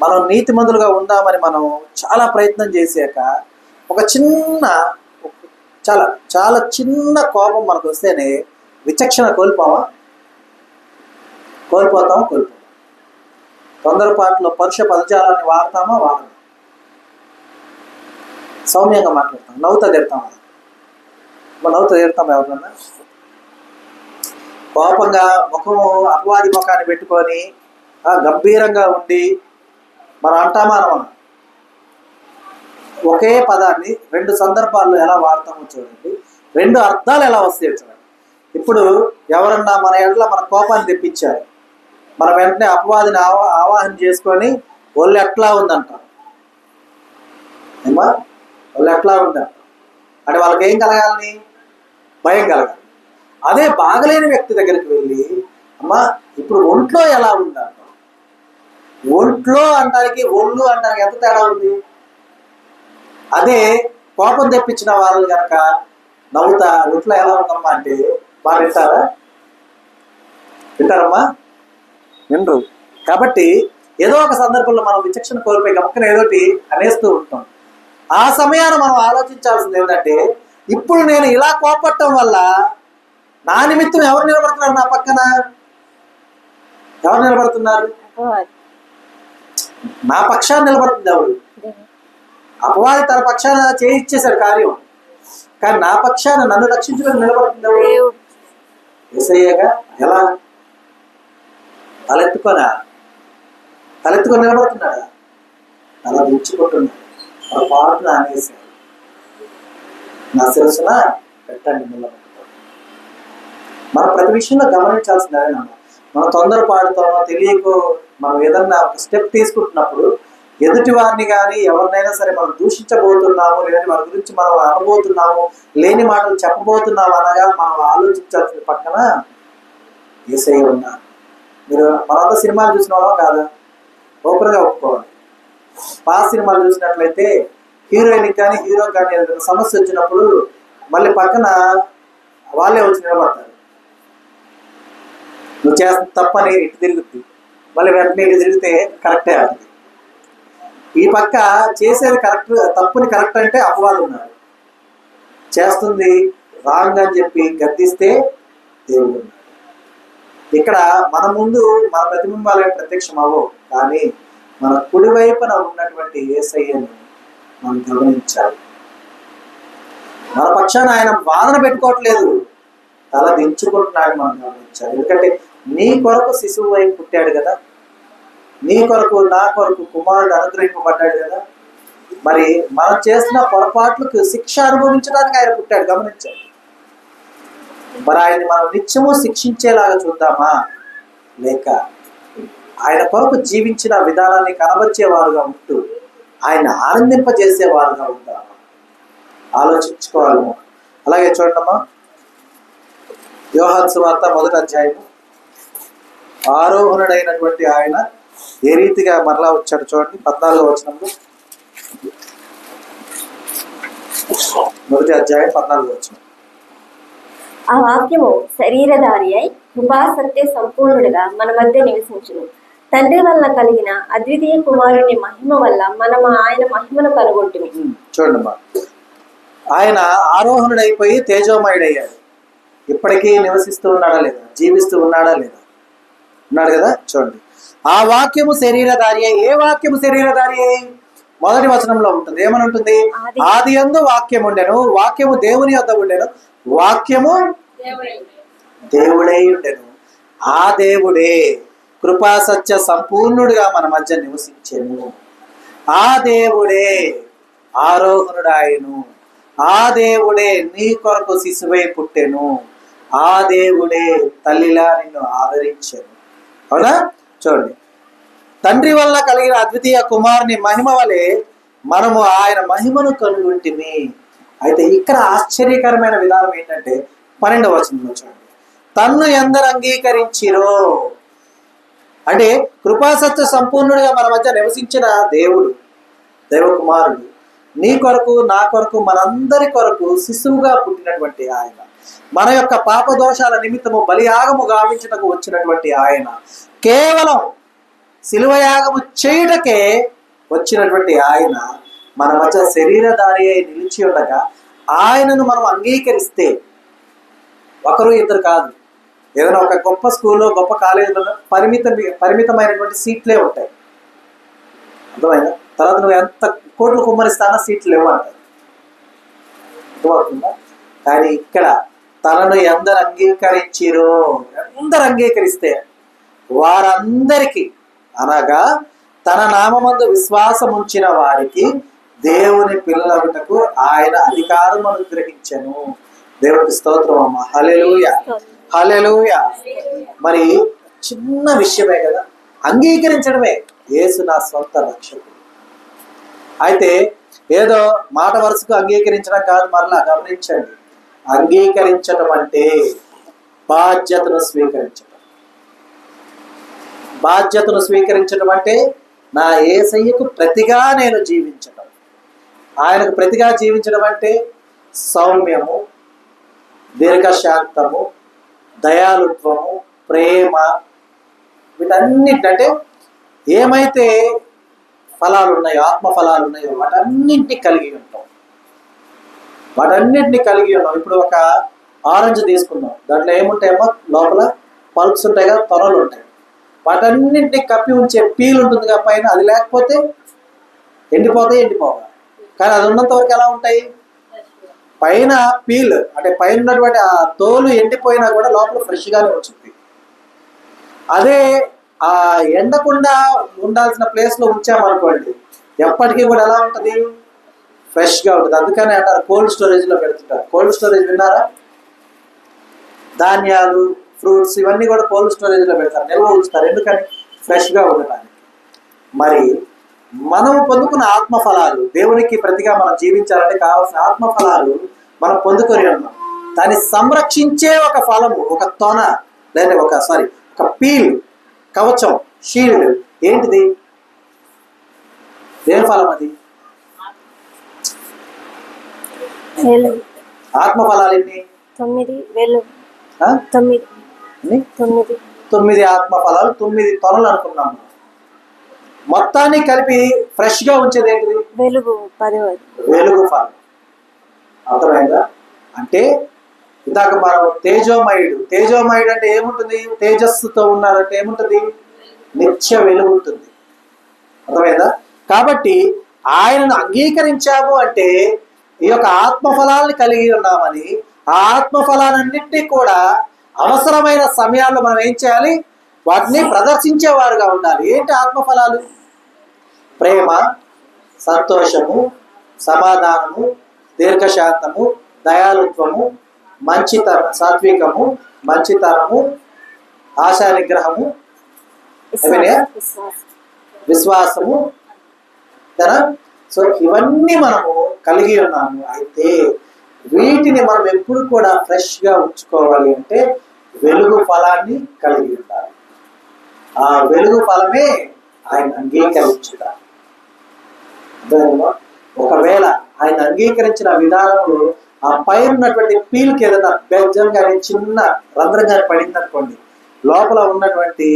మనం నీతిమంతులుగా ఉందామని మనం చాలా ప్రయత్నం చేశాక ఒక చాలా చిన్న కోపం మనకు వస్తేనే విచక్షణ కోల్పోతాం. తొందరపాటులో పరుష పదజాలాన్ని వాడతామా? సౌమ్యంగా మాట్లాడతాం, నవ్వుతా తిడతామా? ఎవరన్నా కోపంగా ముఖము అపవాది ముఖాన్ని పెట్టుకొని గంభీరంగా ఉండి మనం అంటామా? ఒకే పదాన్ని 2 సందర్భాల్లో ఎలా వాడతామో చూడండి, 2 అర్థాలు ఎలా వస్తాయో చూడండి. ఇప్పుడు ఎవరన్నా మన ఎడల మన కోపాన్ని తెప్పించారు, మనం వెంటనే అపవాదిని ఆవాహన చేసుకొని ఒళ్ళు ఎట్లా ఉందంటాం. ఏమా? ఒళ్ళు ఎట్లా ఉందంటాం అంటే వాళ్ళకి ఏం కలగాలని? భయం కలగాలి. అదే బాగలేని వ్యక్తి దగ్గరికి వెళ్ళి అమ్మా ఇప్పుడు ఒంట్లో ఎలా ఉందంటాం. ఒంట్లో అంటానికి ఒళ్ళు అంటానికి ఎంత తేడా ఉంది? అదే కోపం తెప్పించిన వాళ్ళు కనుక నవ్వుతా ఒంట్లో ఎలా ఉందమ్మా అంటే వాళ్ళు వింటారమ్మా? వినరు. కాబట్టి ఏదో ఒక సందర్భంలో మనం విచక్షణ కోల్పోయి గమకన ఏదోటి అనేస్తూ ఉంటాం. ఆ సమయాన్ని మనం ఆలోచించాల్సింది ఏంటంటే, ఇప్పుడు నేను ఇలా కోపట్టడం వల్ల నా నిమిత్తం ఎవరు నిలబడుతున్నారు? నా పక్కన ఎవరు నిలబడుతున్నారు? నా పక్షాన్ని నిలబడుతుంది ఎవరు? అపవాది తన పక్షాన చేయించేశాడు కార్యం, కానీ నా పక్షాన నన్ను రక్షించడం నిలబడుతుంది ఎవరు? యేసయ్యగా. ఎలా? తలెత్తుకొని నిలబడుతున్నాడా? అలా దించుకుంటున్నాడు. పాటున అనేసాడు, నా శిరస్సున పెట్టండి నిలబడుతుంది. మనం ప్రతి విషయంలో గమనించాల్సింది అదేనమ్మా. మనం తొందరపాటుతోనో తెలియకో మనం ఏదన్నా ఒక స్టెప్ తీసుకుంటున్నప్పుడు ఎదుటి వారిని కానీ ఎవరినైనా సరే మనం దూషించబోతున్నాము, లేదంటే వారి గురించి మనం అనబోతున్నాము, లేని మాటలు చెప్పబోతున్నాము అనగా మనం ఆలోచించాల్సిన పక్కన యేసయ్య ఉన్నారు. మీరు మనంతా సినిమాలు చూసిన వాళ్ళం కాదా? ఓపెన్గా ఒప్పుకోవాలి. పాత సినిమాలు చూసినట్లయితే హీరోయిన్కి కానీ హీరోకి కానీ ఏదైనా సమస్య వచ్చినప్పుడు మళ్ళీ పక్కన వాళ్ళే వచ్చి నిలబడతారు. నువ్వు చేస్తున్న తప్పని ఇటు తిరుగుద్ది, మళ్ళీ వెంటనే ఇటు తిరిగితే కరెక్టే అవుతుంది. ఈ పక్క చేసేది కరెక్ట్, తప్పుని కరెక్ట్ అంటే అపవాదం ఉన్నారు, చేస్తుంది రాంగ్ అని చెప్పి గద్దిస్తే దేవుడు ఉన్నాడు. ఇక్కడ మన ముందు మన ప్రతిబింబాలే ప్రత్యక్షం అవ్వవు, కానీ మన కుడివైపున ఉన్నటువంటి యేసయ్యను మనం గమనించాలి. మన పక్షాన ఆయన వాదన పెట్టుకోవట్లేదు, తల దించుకుంటున్నాడు, మనం గమనించాలి. ఎందుకంటే నీ కొరకు శిశువు వైపు పుట్టాడు కదా, నీ కొరకు నా కొరకు కుమారుడు అనుగ్రహింపబడ్డాడు కదా. మరి మనం చేసిన పొరపాట్లకు శిక్ష అనుభవించడానికి ఆయన పుట్టాడు, గమనించాలి. మరి ఆయన్ని మనం నిత్యము శిక్షించేలాగా చూద్దామా, లేక ఆయన కొరకు జీవించిన విధానాన్ని కనబరిచేవారుగా ఉంటూ ఆయన ఆనందింపజేసేవారుగా ఉంటామా? ఆలోచించుకోవాలి. అలాగే చూడమ్మా, యోహాను సువార్త 1వ అధ్యాయము, ఆరోహణుడైనటువంటి ఆయన ఏ రీతిగా మరలా వచ్చాడు చూడండి. 14వ వచనంలో, 1వ అధ్యాయం 14వ వచనం. ఆ వాక్యము శరీరధారి అయి కృపా సత్య సంపూర్ణుడిగా మన మధ్య నివసించును. తండ్రి వల్ల కలిగిన అద్వితీయ కుమారుని మహిమ వల్ల మనం ఆయన మహిమను కనుగొంటుంది. చూడమ్మా, ఆయన ఆరోహణుడైపోయి తేజోమయుడయ్యాడు. ఇప్పటికీ నివసిస్తూ ఉన్నాడా లేదా? జీవిస్తూ ఉన్నాడా లేదా? ఉన్నాడు కదా. చూడండి, ఆ వాక్యము శరీరధారి అయి. ఏ వాక్యము శరీరధారి అయి? 1వ వచనంలో ఉంటుంది. ఏమని ఉంటుంది? ఆది యందు వాక్యం ఉండెను, వాక్యము దేవుని యొద్ద ఉండెను, వాక్యము దేవుడై ఉండెను. ఆ దేవుడే కృపా సత్య సంపూర్ణుడిగా మన మధ్య నివసించెను. ఆ దేవుడే ఆరోహణుడాయను. ఆ దేవుడే నీ కొరకు శిశువై పుట్టెను. ఆ దేవుడే తల్లిలా నిన్ను ఆదరించెను. అవునా? చూడండి, తండ్రి వల్ల కలిగిన అద్వితీయ కుమారుని మహిమ వలె మనము ఆయన మహిమను కనుగొంటిమి. అయితే ఇక్కడ ఆశ్చర్యకరమైన విధానం ఏంటంటే 12వ వచనంలో చూడండి, తన్ను ఎందరు అంగీకరించిరో, అంటే కృపాసత్య సంపూర్ణుడిగా మన మధ్య నివసించిన దేవుడు, దైవకుమారుడు, నీ కొరకు నా కొరకు మనందరి కొరకు శిశువుగా పుట్టినటువంటి ఆయన, మన యొక్క పాప దోషాల నిమిత్తము బలియాగము గావించుటకు వచ్చినటువంటి ఆయన, కేవలం శిలువ యాగము చేయుటకే వచ్చినటువంటి ఆయన మన మధ్య శరీరధారి అయి నిలిచి ఉండగా ఆయనను మనం అంగీకరిస్తే, ఒకరు ఇద్దరు కాదు, ఏదైనా ఒక గొప్ప స్కూల్లో గొప్ప కాలేజీలో పరిమితమైనటువంటి సీట్లే ఉంటాయి. అర్థమైందా? తర్వాత నువ్వు ఎంత కోట్లు కుమ్మరిస్తానో సీట్లు ఇవ్వంటారు. అర్థమవుతుందా? కానీ ఇక్కడ తనను ఎందరు అంగీకరించిరో, అందరు అంగీకరిస్తే వారందరికీ, అనగా తన నామమందు విశ్వాసం ఉంచిన వారికి దేవుని పిల్లలగుటకు ఆయన అధికారం అనుగ్రహించెను. దేవునికి స్తోత్రం అమ్మా. హల్లెలూయా, హల్లెలూయా. మరి చిన్న విషయమే కదా, అంగీకరించడమే. యేసు నా స్వంత రక్షకుడు. అయితే ఏదో మాట వరుసకు అంగీకరించడం కాదు, మరలా గమనించండి, అంగీకరించడం అంటే బాధ్యతను స్వీకరించడం. బాధ్యతను స్వీకరించడం అంటే నా యేసయ్యకు ప్రతిగా నేను జీవించడం. ఆయనకు ప్రతిగా జీవించడం అంటే సౌమ్యము, దీర్ఘశాంతము, దయాళుత్వము, ప్రేమ, వీటన్నిటంటే ఏమైతే ఫలాలు ఉన్నాయో, ఆత్మ ఫలాలు ఉన్నాయో వాటన్నింటినీ కలిగి ఉంటాం. వాటన్నింటినీ కలిగి ఉన్నాం. ఇప్పుడు ఒక ఆరెంజ్ తీసుకుందాం, దాంట్లో ఏముంటాయేమో లోపల పల్ప్స్ ఉంటాయి కదా, తొనలు ఉంటాయి. వాటన్నింటినీ కప్పి ఉంచే పీల్ ఉంటుంది కదా పైన, అది లేకపోతే ఎండిపోవాలి. కానీ అది ఉన్నంత వరకు ఎలా ఉంటాయి? పైన పీల్ అంటే పైన ఉన్నటువంటి ఆ తోలు ఎండిపోయినా కూడా లోపల ఫ్రెష్గానే వచ్చింది. అదే ఆ ఎండకుండా ఉండాల్సిన ప్లేస్లో ఉంచామనుకోండి, ఎప్పటికీ కూడా ఎలా ఉంటుంది? ఫ్రెష్గా ఉంటుంది. అందుకని అంటారు కోల్డ్ స్టోరేజ్లో పెడుతుంటారు. కోల్డ్ స్టోరేజ్ విన్నారా? ధాన్యాలు, ఫ్రూట్స్ ఇవన్నీ కూడా కోల్డ్ స్టోరేజ్లో పెడతారు, నిల్వ ఉంచుతారు. ఎందుకని? ఫ్రెష్గా ఉండటానికి. మరి మనం పొందుకున్న ఆత్మఫలాలు, దేవునికి ప్రతిగా మనం జీవించాలంటే కావాల్సిన ఆత్మఫలాలు మనం పొందుకొని ఉన్నాం. దాన్ని సంరక్షించే ఒక ఫలము, ఒక తొన, లేదా ఒక పీల్, కవచం, షీల్డ్ ఏంటిది? దేని ఫలం అది? ఆత్మఫలాలు ఎన్ని? 9 ఆత్మఫలాలు, 9 తొనలు అనుకున్నాము. మొత్తాన్ని కలిపి ఫ్రెష్ గా ఉంచేది ఏంటిది? వెలుగు ఫలం. అర్థమైందా? అంటే ఇందాక మనం తేజోమయుడు అంటే ఏముంటుంది? తేజస్సుతో ఉన్నారంటే ఏముంటుంది? నిత్య వెలుగు ఉంటుంది. అర్థమైందా? కాబట్టి ఆయనను అంగీకరించాము అంటే ఈ యొక్క ఆత్మఫలాన్ని కలిగి ఉన్నామని, ఆ ఆత్మఫలాలన్నింటినీ కూడా అవసరమైన సమయాల్లో మనం ఏం చేయాలి? వాటిని ప్రదర్శించేవారుగా ఉండాలి. ఏంటి ఆత్మఫలాలు? ప్రేమ, సంతోషము, సమాధానము, దీర్ఘశాంతము, దయాళుత్వము, సాత్వికము, మంచితనము, ఆశా నిగ్రహము, విశ్వాసము, సో ఇవన్నీ మనము కలిగి ఉన్నాము. అయితే వీటిని మనం ఎప్పుడు కూడా ఫ్రెష్గా ఉంచుకోవాలి అంటే వెలుగు ఫలాన్ని కలిగి ఉండాలి. ఆ వెలుగు ఫలమే ఆయన అంగీకరించుట. ఒకవేళ ఆయన అంగీకరించిన విధానంలో ఆ పైన ఉన్నటువంటి పీల్కి ఏదైనా బెజ్జం కానీ చిన్న రంధ్రం కానీ పడింది అనుకోండి, లోపల ఉన్నటువంటి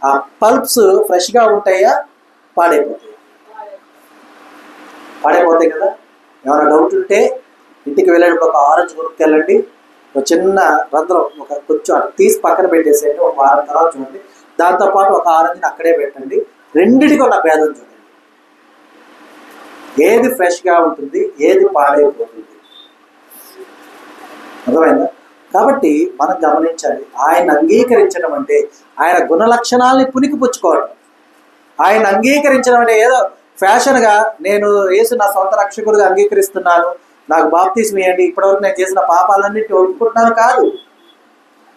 ఆ పల్ప్స్ ఫ్రెష్గా ఉంటాయా, పాడైపోతాయి? పాడైపోతాయి కదా. ఏమైనా డౌట్ ఉంటే ఇంటికి వెళ్ళేటప్పుడు ఒక ఆరెంజ్ కొనుక్కెళ్ళండి, ఒక చిన్న రంధ్రం ఒక కొంచెం అటు తీసి పక్కన పెట్టేసేయండి. ఒక వారం తర్వాత చూడండి, దాంతోపాటు ఒక ఆరెంజ్ని అక్కడే పెట్టండి. రెండిటికి ఉన్న భేదం చూడండి, ఏది ఫ్రెష్గా ఉంటుంది, ఏది పాడైపోతుంది. అర్థమైందా? కాబట్టి మనం గమనించాలి, ఆయన అంగీకరించడం అంటే ఆయన గుణ లక్షణాలని పుణికిపుచ్చుకోవడం. ఆయన అంగీకరించడం అంటే ఏదో ఫ్యాషన్గా నేను యేసు నా సొంత రక్షకుడిగా అంగీకరిస్తున్నాను, నాకు బాప్తిస్మం ఇవ్వండి, ఇప్పటివరకు నేను చేసిన పాపాలన్నింటినీ ఒప్పుకుంటున్నాను కాదు.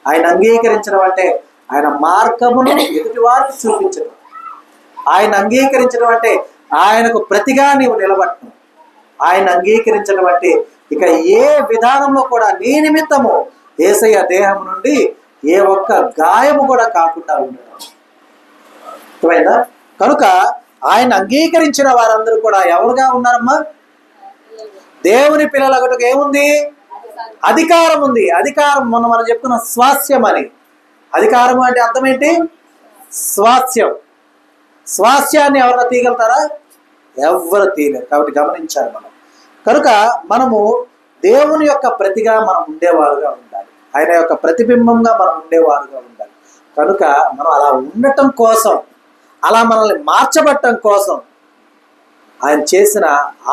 ఆయన అంగీకరించడం అంటే ఆయన మార్గమును ఎదుటి వారికి చూపించడం. ఆయన అంగీకరించడం అంటే ఆయనకు ప్రతిగా నీవు నిలబడటం. ఆయన అంగీకరించడం అంటే ఇక ఏ విధానంలో కూడా నీ నిమిత్తము యేసయ్య దేహం నుండి ఏ ఒక్క గాయము కూడా కాకుండా ఉండడం. అర్థమైందా? కనుక ఆయన అంగీకరించిన వారందరూ కూడా ఎవరుగా ఉన్నారమ్మా? దేవుని పిల్లలగటకు ఏముంది? అధికారం ఉంది. అధికారం మనం చెప్తున్న స్వాస్యం అని. అధికారం అంటే అర్థం ఏంటి? స్వాస్యం. స్వాస్యాన్ని ఎవరైనా తీయగలుగుతారా? ఎవరు తీయలేరు. కాబట్టి గమనించాలి మనం. కనుక మనము దేవుని యొక్క ప్రతిగా మనం ఉండేవారుగా ఉండాలి, ఆయన యొక్క ప్రతిబింబంగా మనం ఉండేవారుగా ఉండాలి. కనుక మనం అలా ఉండటం కోసం, అలా మనల్ని మార్చబట్టడం కోసం ఆయన చేసిన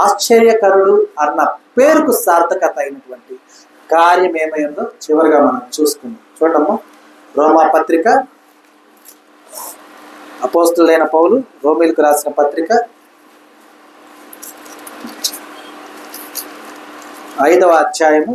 ఆశ్చర్యకరుడు అన్న పేరుకు సార్థకత అయినటువంటి కార్యం ఏమైందో చివరిగా మనం చూసుకుందాం. చూడమ్మా, రోమా పత్రిక, అపోస్తులైన పౌలు రోమీలకు రాసిన పత్రిక 5వ అధ్యాయము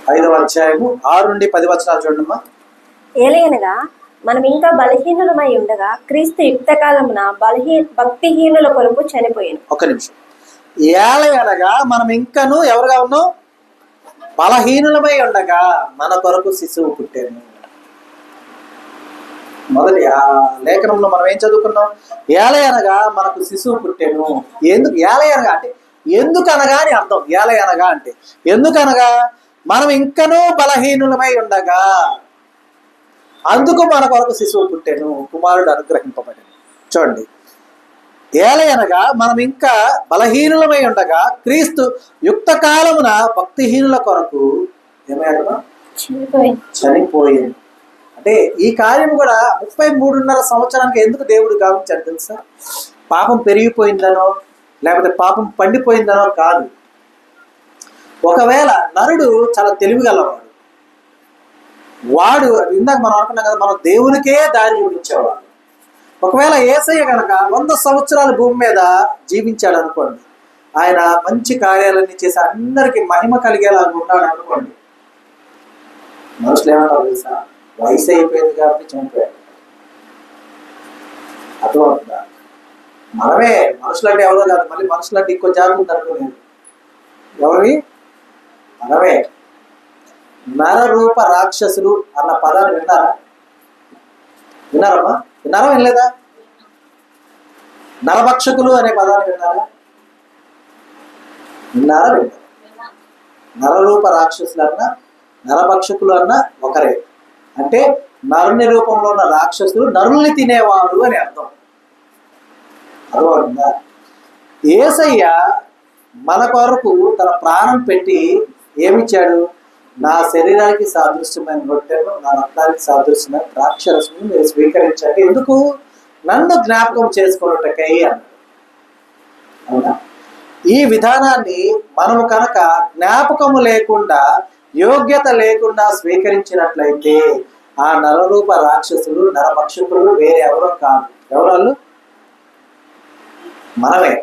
6 నుండి 10 వచనాలు చూడమ్మా. ఏలయనగా మనం ఇంకా బలహీనులమై ఉండగా క్రీస్తు యుక్త కాలమున భక్తిహీనుల కొరకు చనిపోయాను. ఒక నిమిషం. ఏలయనగా మనం ఇంకను ఎవరుగా ఉన్నాం? బలహీనులమై ఉండగా మన కొరకు శిశువు పుట్టాను. మొదటి ఆ లేఖనంలో మనం ఏం చదువుకున్నాం? ఏలయనగా మనకు శిశువు పుట్టాను. ఎందుకు ఏలయనగా అంటే ఎందుకు అనగా అని అర్థం. ఏలయనగా అంటే ఎందుకనగా మనం ఇంకనూ బలహీనులమై ఉండగా అందుకు మన కొరకు శిశువు పుట్టాను, కుమారుడు అనుగ్రహింపబడింది. చూడండి, ఏలయనగా మనం ఇంకా బలహీనులమై ఉండగా క్రీస్తు యుక్త కాలమున భక్తిహీనుల కొరకు ఏమైనా చనిపోయింది. అంటే ఈ కార్యం కూడా 33.5 సంవత్సరానికి ఎందుకు దేవుడు గావించాడు తెలుసా? పాపం పెరిగిపోయిందనో లేకపోతే పాపం పండిపోయిందనో కాదు. ఒకవేళ నరుడు చాలా తెలివిగలవాడు, వాడు ఇందాక మనం అనుకున్నాం కదా, మనం దేవునికే దారి చూపించేవాడు. ఒకవేళ యేసయ్య కనుక 100 సంవత్సరాలు భూమి మీద జీవించాడు అనుకోండి, ఆయన మంచి కార్యాలన్నీ చేసి అందరికీ మహిమ కలిగేలాగా ఉన్నాడు అనుకోండి, మనుషులు ఏమంటారు తెలుసా? వయసు అయిపోయింది కాబట్టి చనిపోయాడు. అర్థమవుతుందా? మనమే మనుషులు అంటే ఎవరో కాదు, మళ్ళీ మనుషులు అంటే ఇంకో జాతి ఉంది అనుకోలేదు. ఎవరి? మనమే. నరరూప రాక్షసులు అన్న పదాన్ని విన్నారా? విన్నారమ్మా? విన్నారా? వినలేదా? నరభక్షకులు అనే పదాన్ని విన్నారా? విన్నారా? విన్నారా? నరరూప రాక్షసులు అన్న నరభక్షకులు అన్న ఒకరే. అంటే నరుని రూపంలో ఉన్న రాక్షసులు నరుల్ని తినేవారు అని అర్థం. అర్థమవుతుందా? యేసయ్య మన కొరకు తన ప్రాణం పెట్టి ఏమిచ్చాడు? నా శరీరానికి సాదృశ్యమైన రొట్టెను, నా రక్తానికి సాదృశ్యమైన ద్రాక్షరసము మీరు స్వీకరించండి. ఎందుకు? నన్ను జ్ఞాపకం చేసుకున్నట్టకై అన్నాడు. అవునా? ఈ విధానాన్ని మనము కనుక జ్ఞాపకము లేకుండా, యోగ్యత లేకుండా స్వీకరించినట్లయితే ఆ నరరూప రాక్షసులు, నరభక్షకులు వేరే ఎవరో కాదు. ఎవరు? మనమే.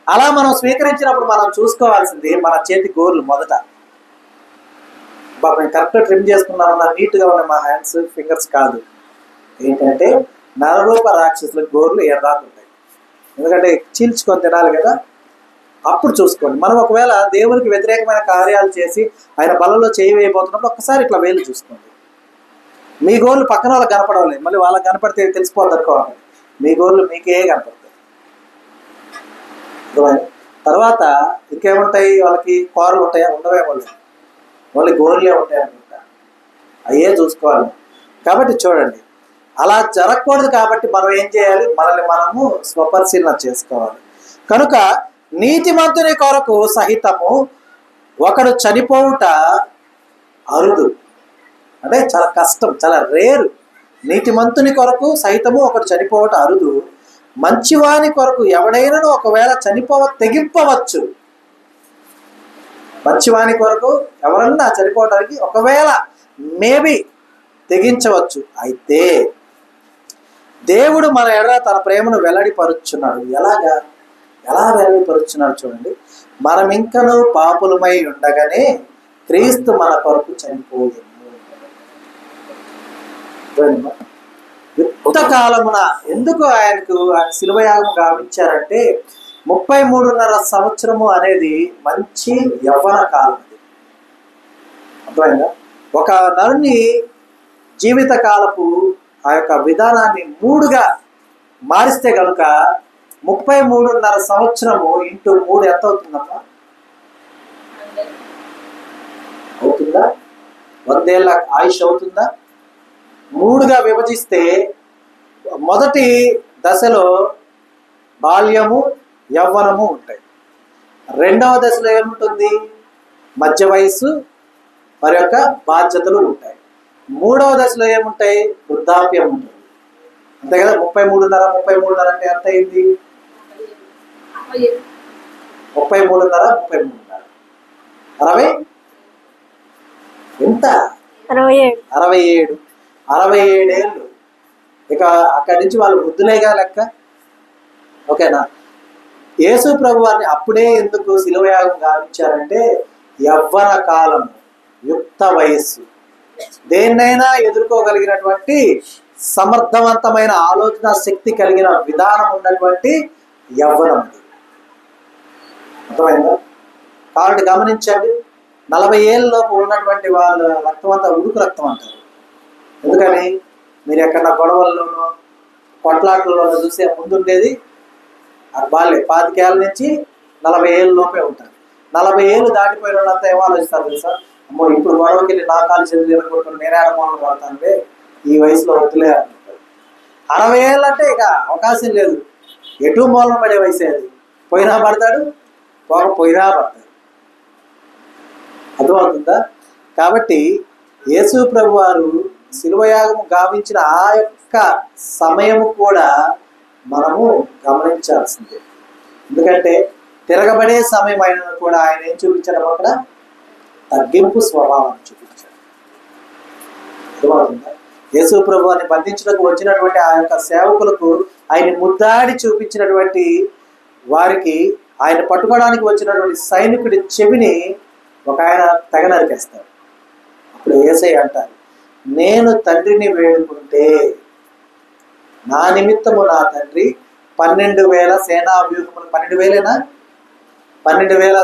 అలా మనం స్వీకరించినప్పుడు మనం చూసుకోవాల్సింది మన చేతి గోర్లు. మొదట మేము కరెక్ట్గా ట్రిమ్ చేసుకున్నామన్నా నీట్గా ఉన్నాయి మా హ్యాండ్స్ ఫింగర్స్ కాదు. ఏంటంటే నరరూప రాక్షసుల గోర్లు ఎర్రాకు ఉంటాయి. ఎందుకంటే చీల్చుకొని తినాలి కదా. అప్పుడు చూసుకోండి. మనం ఒకవేళ దేవునికి వ్యతిరేకమైన కార్యాలు చేసి ఆయన బలలో చేయి వేయబోతున్నప్పుడు ఒక్కసారి ఇట్లా వేలు చూసుకోండి. మీ గోర్లు పక్కన వాళ్ళకి కనపడలేదు, మళ్ళీ వాళ్ళకి కనపడితే తెలిసిపోద్ది అనుకోవాలి. మీ గోర్లు మీకే కనపడతాయి. తర్వాత ఇంకేముంటాయి వాళ్ళకి? కూరలు ఉంటాయా? ఉండవేమో, వాళ్ళకి గోర్లే ఉంటాయి అనుకుంటా. అయ్యే చూసుకోవాలి. కాబట్టి చూడండి, అలా జరగకూడదు. కాబట్టి మనం ఏం చేయాలి? మనల్ని మనము స్వపరిశీలన చేసుకోవాలి. కనుక నీతిమంతుని కొరకు సహితము ఒకడు చనిపోవుట అరుదు. అంటే చాలా కష్టం, చాలా రేరు. నీతిమంతుని కొరకు సహితము ఒకడు చనిపోవట అరుదు. మంచివాని కొరకు ఎవడైనాను ఒకవేళ తెగింపవచ్చు. మంచివాని కొరకు ఎవరన్నా చనిపోవడానికి ఒకవేళ మేబీ తెగించవచ్చు. అయితే దేవుడు మన ఎడల తన ప్రేమను వెల్లడిపరుచున్నాడు. ఎలా వెల్లడిపరుచున్నాడు చూడండి. మనం ఇంకనూ పాపులమై ఉండగానే క్రీస్తు మన కొరకు చనిపోయింది. యుక్త కాలమున ఎందుకు ఆయనకు శిలువ యాగం గావించారంటే 33.5 సంవత్సరము అనేది మంచి యవ్వన కాలం. అర్థమైందా? ఒక నరుని జీవిత కాలపు ఆ యొక్క విధానాన్ని 3గా మారిస్తే కనుక 33.5 సంవత్సరము ఇంటూ 3 ఎంత అవుతుందమ్మా? అవుతుందా? 100 ఏళ్ళ ఆయుష్ అవుతుందా? 3గా విభజిస్తే మొదటి దశలో బాల్యము యవ్వనము ఉంటాయి. 2వ దశలో ఏముంటుంది? మధ్య వయస్సు మరి యొక్క బాధ్యతలు ఉంటాయి. 3వ దశలో ఏముంటాయి? వృద్ధాప్యం ఉంటుంది. అంతే కదా. 33.5 అంటే ఎంత అయింది? 33.5 60 ఎంత? 67 ఏళ్ళు. ఇక అక్కడి నుంచి వాళ్ళు వృద్ధులేగా లెక్క. ఓకేనా? యేసు ప్రభు వారిని అప్పుడే ఎందుకు శిలువయాగం గావించారంటే యవ్వన కాలం, యుక్త వయస్సు, దేన్నైనా ఎదుర్కోగలిగినటువంటి సమర్థవంతమైన ఆలోచన శక్తి కలిగిన విధానం ఉన్నటువంటి యవ్వనం. అర్థమైందా? కాబట్టి గమనించండి, 40 ఏళ్ళలోపు ఉన్నటువంటి వాళ్ళ రక్తం అంతా ఉడుకు రక్తం అంటారు. ఎందుకని? మీరు ఎక్కడన్నా గొడవల్లోనూ కొట్లాట్లలోనూ చూసే ముందుండేది వాళ్ళే 25 ఏళ్ళ నుంచి 40 ఏళ్ళ లోపే ఉంటారు. 40 ఏళ్ళు దాటిపోయిన వాళ్ళంతా ఏం ఆలోచిస్తారు తెలుసా? అమ్మో, ఇప్పుడు గొడవకి వెళ్ళి నా కాలు చెల్లి ఎదుర్కొంటాను, నేనే ఆడమోహన్ పడతానంటే ఈ వయసులో వద్దులే అనుకుంటారు. 60 ఏళ్ళు అంటే ఇక అవకాశం లేదు. ఎటు మూలం పడే వయసే అది. పోయినా పడతాడు, పోయినా పడతాడు. అర్థమవుతుందా? కాబట్టి యేసు ప్రభు వారు శిలువయాగము గావించిన ఆ యొక్క సమయము కూడా మనము గమనించాల్సిందే. ఎందుకంటే తిరగబడే సమయం అయినా కూడా ఆయన ఏం చూపించడం? అక్కడ తగ్గింపు స్వభావాన్ని చూపించాడు. అర్థమవుతుందా? యేసు ప్రభు వారిని బంధించడానికి వచ్చినటువంటి ఆ యొక్క సేవకులకు ఆయన ముద్దాడి చూపించినటువంటి వారికి, ఆయన పట్టుకోవడానికి వచ్చినటువంటి సైనికుడి చెవిని ఒక ఆయన తెగ నరికేస్తాడు. అప్పుడు యేసయ్య అంటారు, నేను తండ్రిని వేడుకుంటే నా నిమిత్తము నా తండ్రి 12,000 సేనా వ్యూహములు, 12,000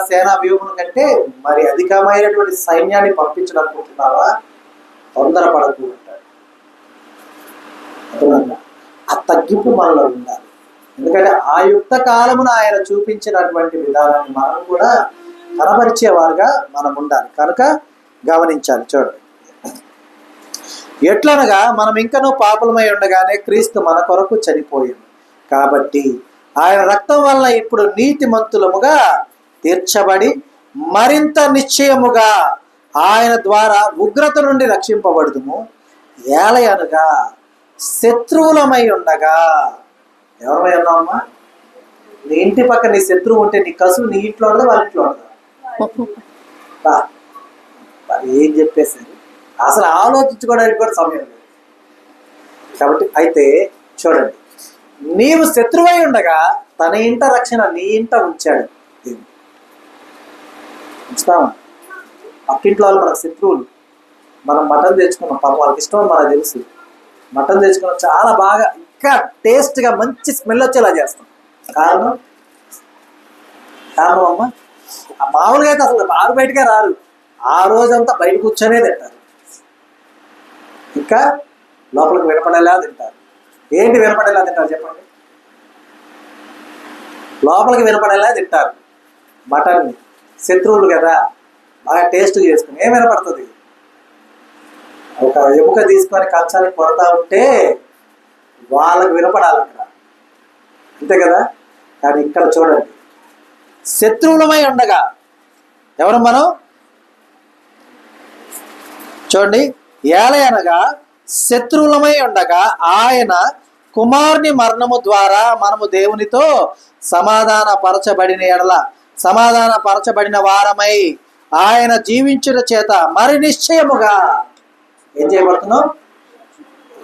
సేనా వ్యూహముల కంటే మరి అధికమైనటువంటి సైన్యాన్ని పంపించడనుకుంటున్నావా? తొందరపడకు అంటాడు. అర్థమైందా? ఆ తగ్గింపు మనలో ఉండాలి. ఎందుకంటే ఆ యుక్త కాలమున ఆయన చూపించినటువంటి విధానాన్ని మనం కూడా కనబరిచేవారుగా మనం ఉండాలి. కనుక గమనించాలి. చూడండి, ఎట్లనగా మనం ఇంకనూ పాపులమై ఉండగానే క్రీస్తు మన కొరకు చనిపోయాడు. కాబట్టి ఆయన రక్తం వలన ఇప్పుడు నీతిమంతులముగా తీర్చబడి మరింత నిశ్చయముగా ఆయన ద్వారా ఉగ్రత నుండి రక్షింపబడుదుము. ఏలయనగా శత్రువులమై ఉండగా. ఎవరమై ఉన్నామమ్మా? నీ ఇంటి పక్క నీ శత్రువు ఉంటే నీ కసువు నీ ఇంట్లో ఉండదా, వాళ్ళ ఇంట్లో ఉండదా? ఏం చెప్పేసారు? అసలు ఆలోచించుకోవడానికి కూడా సమయం లేదు. కాబట్టి అయితే చూడండి, నీవు శత్రువై ఉండగా తన ఇంట రక్షణ నీ ఇంట ఉంచాడు. ఉంచుతామా? పక్కింట్లో వాళ్ళు మనకు శత్రువులు, మనం మటన్ తెచ్చుకున్నాం, పాపం వాళ్ళకి ఇష్టం అని మనకు తెలుసు. మటన్ తెచ్చుకున్నాం, చాలా బాగా ఇంకా టేస్ట్గా మంచి స్మెల్ వచ్చేలా చేస్తాం. కారణం అమ్మ, మామూలుగా అయితే అసలు ఆరు బయటకే రారు, ఆ రోజంతా బయట కూర్చొనే తింటారు, ఇంకా లోపలికి వినపడేలా తింటారు. ఏంటి వినపడేలా తింటారు చెప్పండి? లోపలికి వినపడేలా తింటారు మటన్ని. శత్రువులు కదా, బాగా టేస్ట్ చేసుకుని ఏం వినపడుతుంది? ఒక ఎముక తీసుకొని కంచానికి కొడతా ఉంటే వాళ్ళకి వినపడాలి అక్కడ, అంతే కదా. కానీ ఇక్కడ చూడండి, శత్రువులమై ఉండగా, ఎవరు మనం? చూడండి, ఏలయనగా శత్రువులమై ఉండగా ఆయన కుమారుని మరణము ద్వారా మనము దేవునితో సమాధానపరచబడిన వారమై ఆయన జీవించిన చేత మరి నిశ్చయముగా ఏం చేయబడుతున్నాం?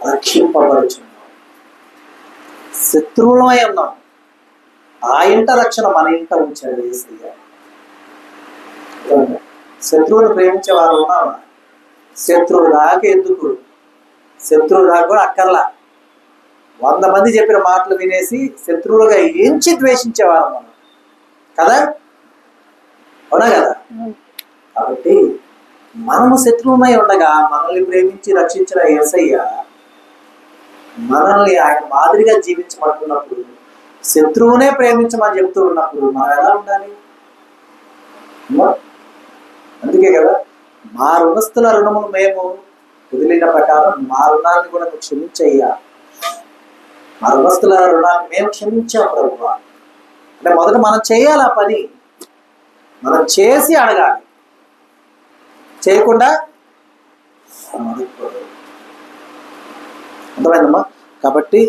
రక్షింపబడుచున్నాం. శత్రువులమై ఉన్నాం, ఆ ఇంట రక్షణ మన ఇంట ఉంచాడు యేసయ్య. శత్రువులు ప్రేమించే వారు ఉన్నావా? శత్రువు దాకా ఎందుకు? శత్రువు దాకా కూడా అక్కర్లా, 100 మంది చెప్పిన మాటలు వినేసి శత్రువులుగా ఎంచి ద్వేషించేవారు మనం కదా, అవునా కదా? కాబట్టి మనము శత్రువుమై ఉండగా మనల్ని ప్రేమించి రక్షించిన యేసయ్య మనల్ని ఆయన మాదిరిగా జీవించమంటున్నప్పుడు, శత్రువునే ప్రేమించమని చెప్తూ ఉన్నప్పుడు మనం ఎలా ఉండాలి? అందుకే కదా, మా రుణస్థుల రుణములు మేము వదిలిన ప్రకారం మా రుణాన్ని కూడా క్షమించయ్యా, మా రుణస్థుల రుణాన్ని మేము క్షమించాం ప్రభు. అంటే మొదట మనం చేయాలి ఆ పని, మనం చేసి అడగాలి, చేయకుండా అర్థమైందమ్మా? కాబట్టి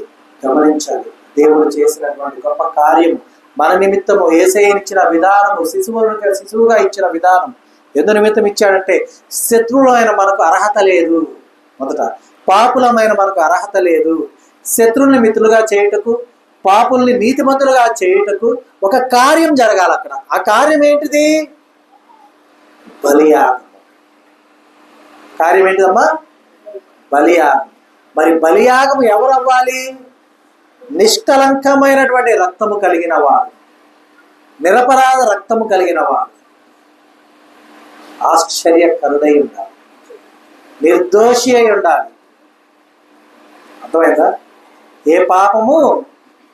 గమనించాలి, దేవుడు చేసినటువంటి గొప్ప కార్యము మన నిమిత్తము యేసయ్యనిచ్చిన విధానము, శిశువుగా ఇచ్చిన విధానం ఎందు నిమిత్తం ఇచ్చాడంటే, శత్రువులమైన మనకు అర్హత లేదు, మొదట పాపులమైన మనకు అర్హత లేదు. శత్రువుల్ని మిత్రులుగా చేయుటకు, పాపుల్ని నీతిమంతులుగా చేయుటకు ఒక కార్యం జరగాలి అక్కడ. ఆ కార్యం ఏంటిది? బలియాగం. కార్యం ఏంటిదమ్మా? బలియాగం. మరి బలియాగం ఎవరు అవ్వాలి? నిష్కలంకమైనటువంటి రక్తము కలిగిన వాడు, నిరపరాధ రక్తము కలిగిన వాడు, ఆశ్చర్యకరుడై ఉండాలి, నిర్దోషి అయి ఉండాలి. అర్థమైందా? ఏ పాపము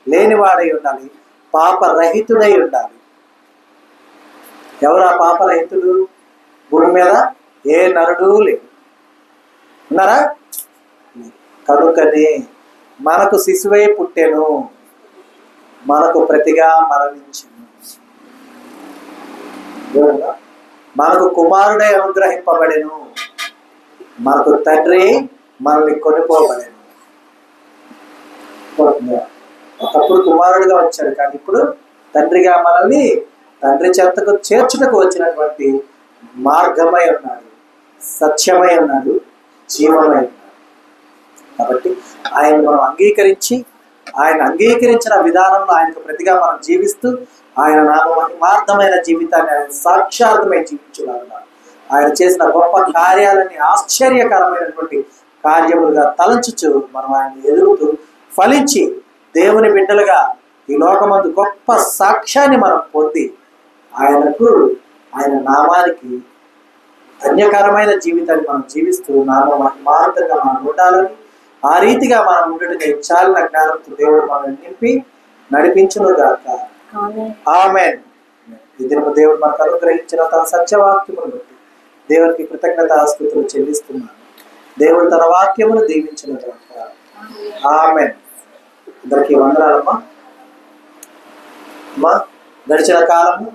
లేనివాడై ఉండాలి, పాపరహితుడై ఉండాలి. ఎవరు ఆ పాపరహితుడు? భూమి మీద ఏ నరుడు లేడు, ఉన్నారా? కనుకనే మనకు శిశువై పుట్టెను, మనకు ప్రతిగా మరణించెను, మనకు కుమారుడై అనుగ్రహింపబడెను, మనకు తండ్రి మనల్ని కొనుక్కోబడెను. ఒకప్పుడు కుమారుడిగా వచ్చాడు, కానీ ఇప్పుడు తండ్రిగా మనల్ని తండ్రి చెంతకు చేర్చుటకు వచ్చినటువంటి మార్గమై ఉన్నాడు, సత్యమై ఉన్నాడు, జీవమై ఉన్నాడు. కాబట్టి ఆయన మనం అంగీకరించి, ఆయన అంగీకరించిన విధానంలో ఆయనకు ప్రతిగా మనం జీవిస్తూ, ఆయన నామార్థమైన జీవితాన్ని ఆయన సాక్షార్థమై జీవించున్నారు. ఆయన చేసిన గొప్ప కార్యాలన్నీ ఆశ్చర్యకరమైనటువంటి కార్యములుగా తలంచుచు మనం ఆయన ఎదుగుతూ ఫలించి దేవుని బిడ్డలుగా ఈ లోకమందు గొప్ప సాక్ష్యాన్ని మనం పొంది ఆయనకు, ఆయన నామానికి ధన్యకరమైన జీవితాన్ని మనం జీవిస్తూ నామార్థంగా మనం ఉండాలని, ఆ రీతిగా మనం ఉండటం చాలిన జ్ఞానంతో దేవుడు మనల్ని నింపి నడిపించునుగాక. ఆమేన్. ఈ దినము దేవుడు మనకు అనుగ్రహించిన తన సత్యవాక్యమును బట్టి దేవునికి కృతజ్ఞతాస్తుతులు చెల్లిస్తున్నాను. దేవుడు తన వాక్యమును దీవించునుగాక. ఆమేన్. అందరికీ వందనాలమ్మా. గడిచిన కాలము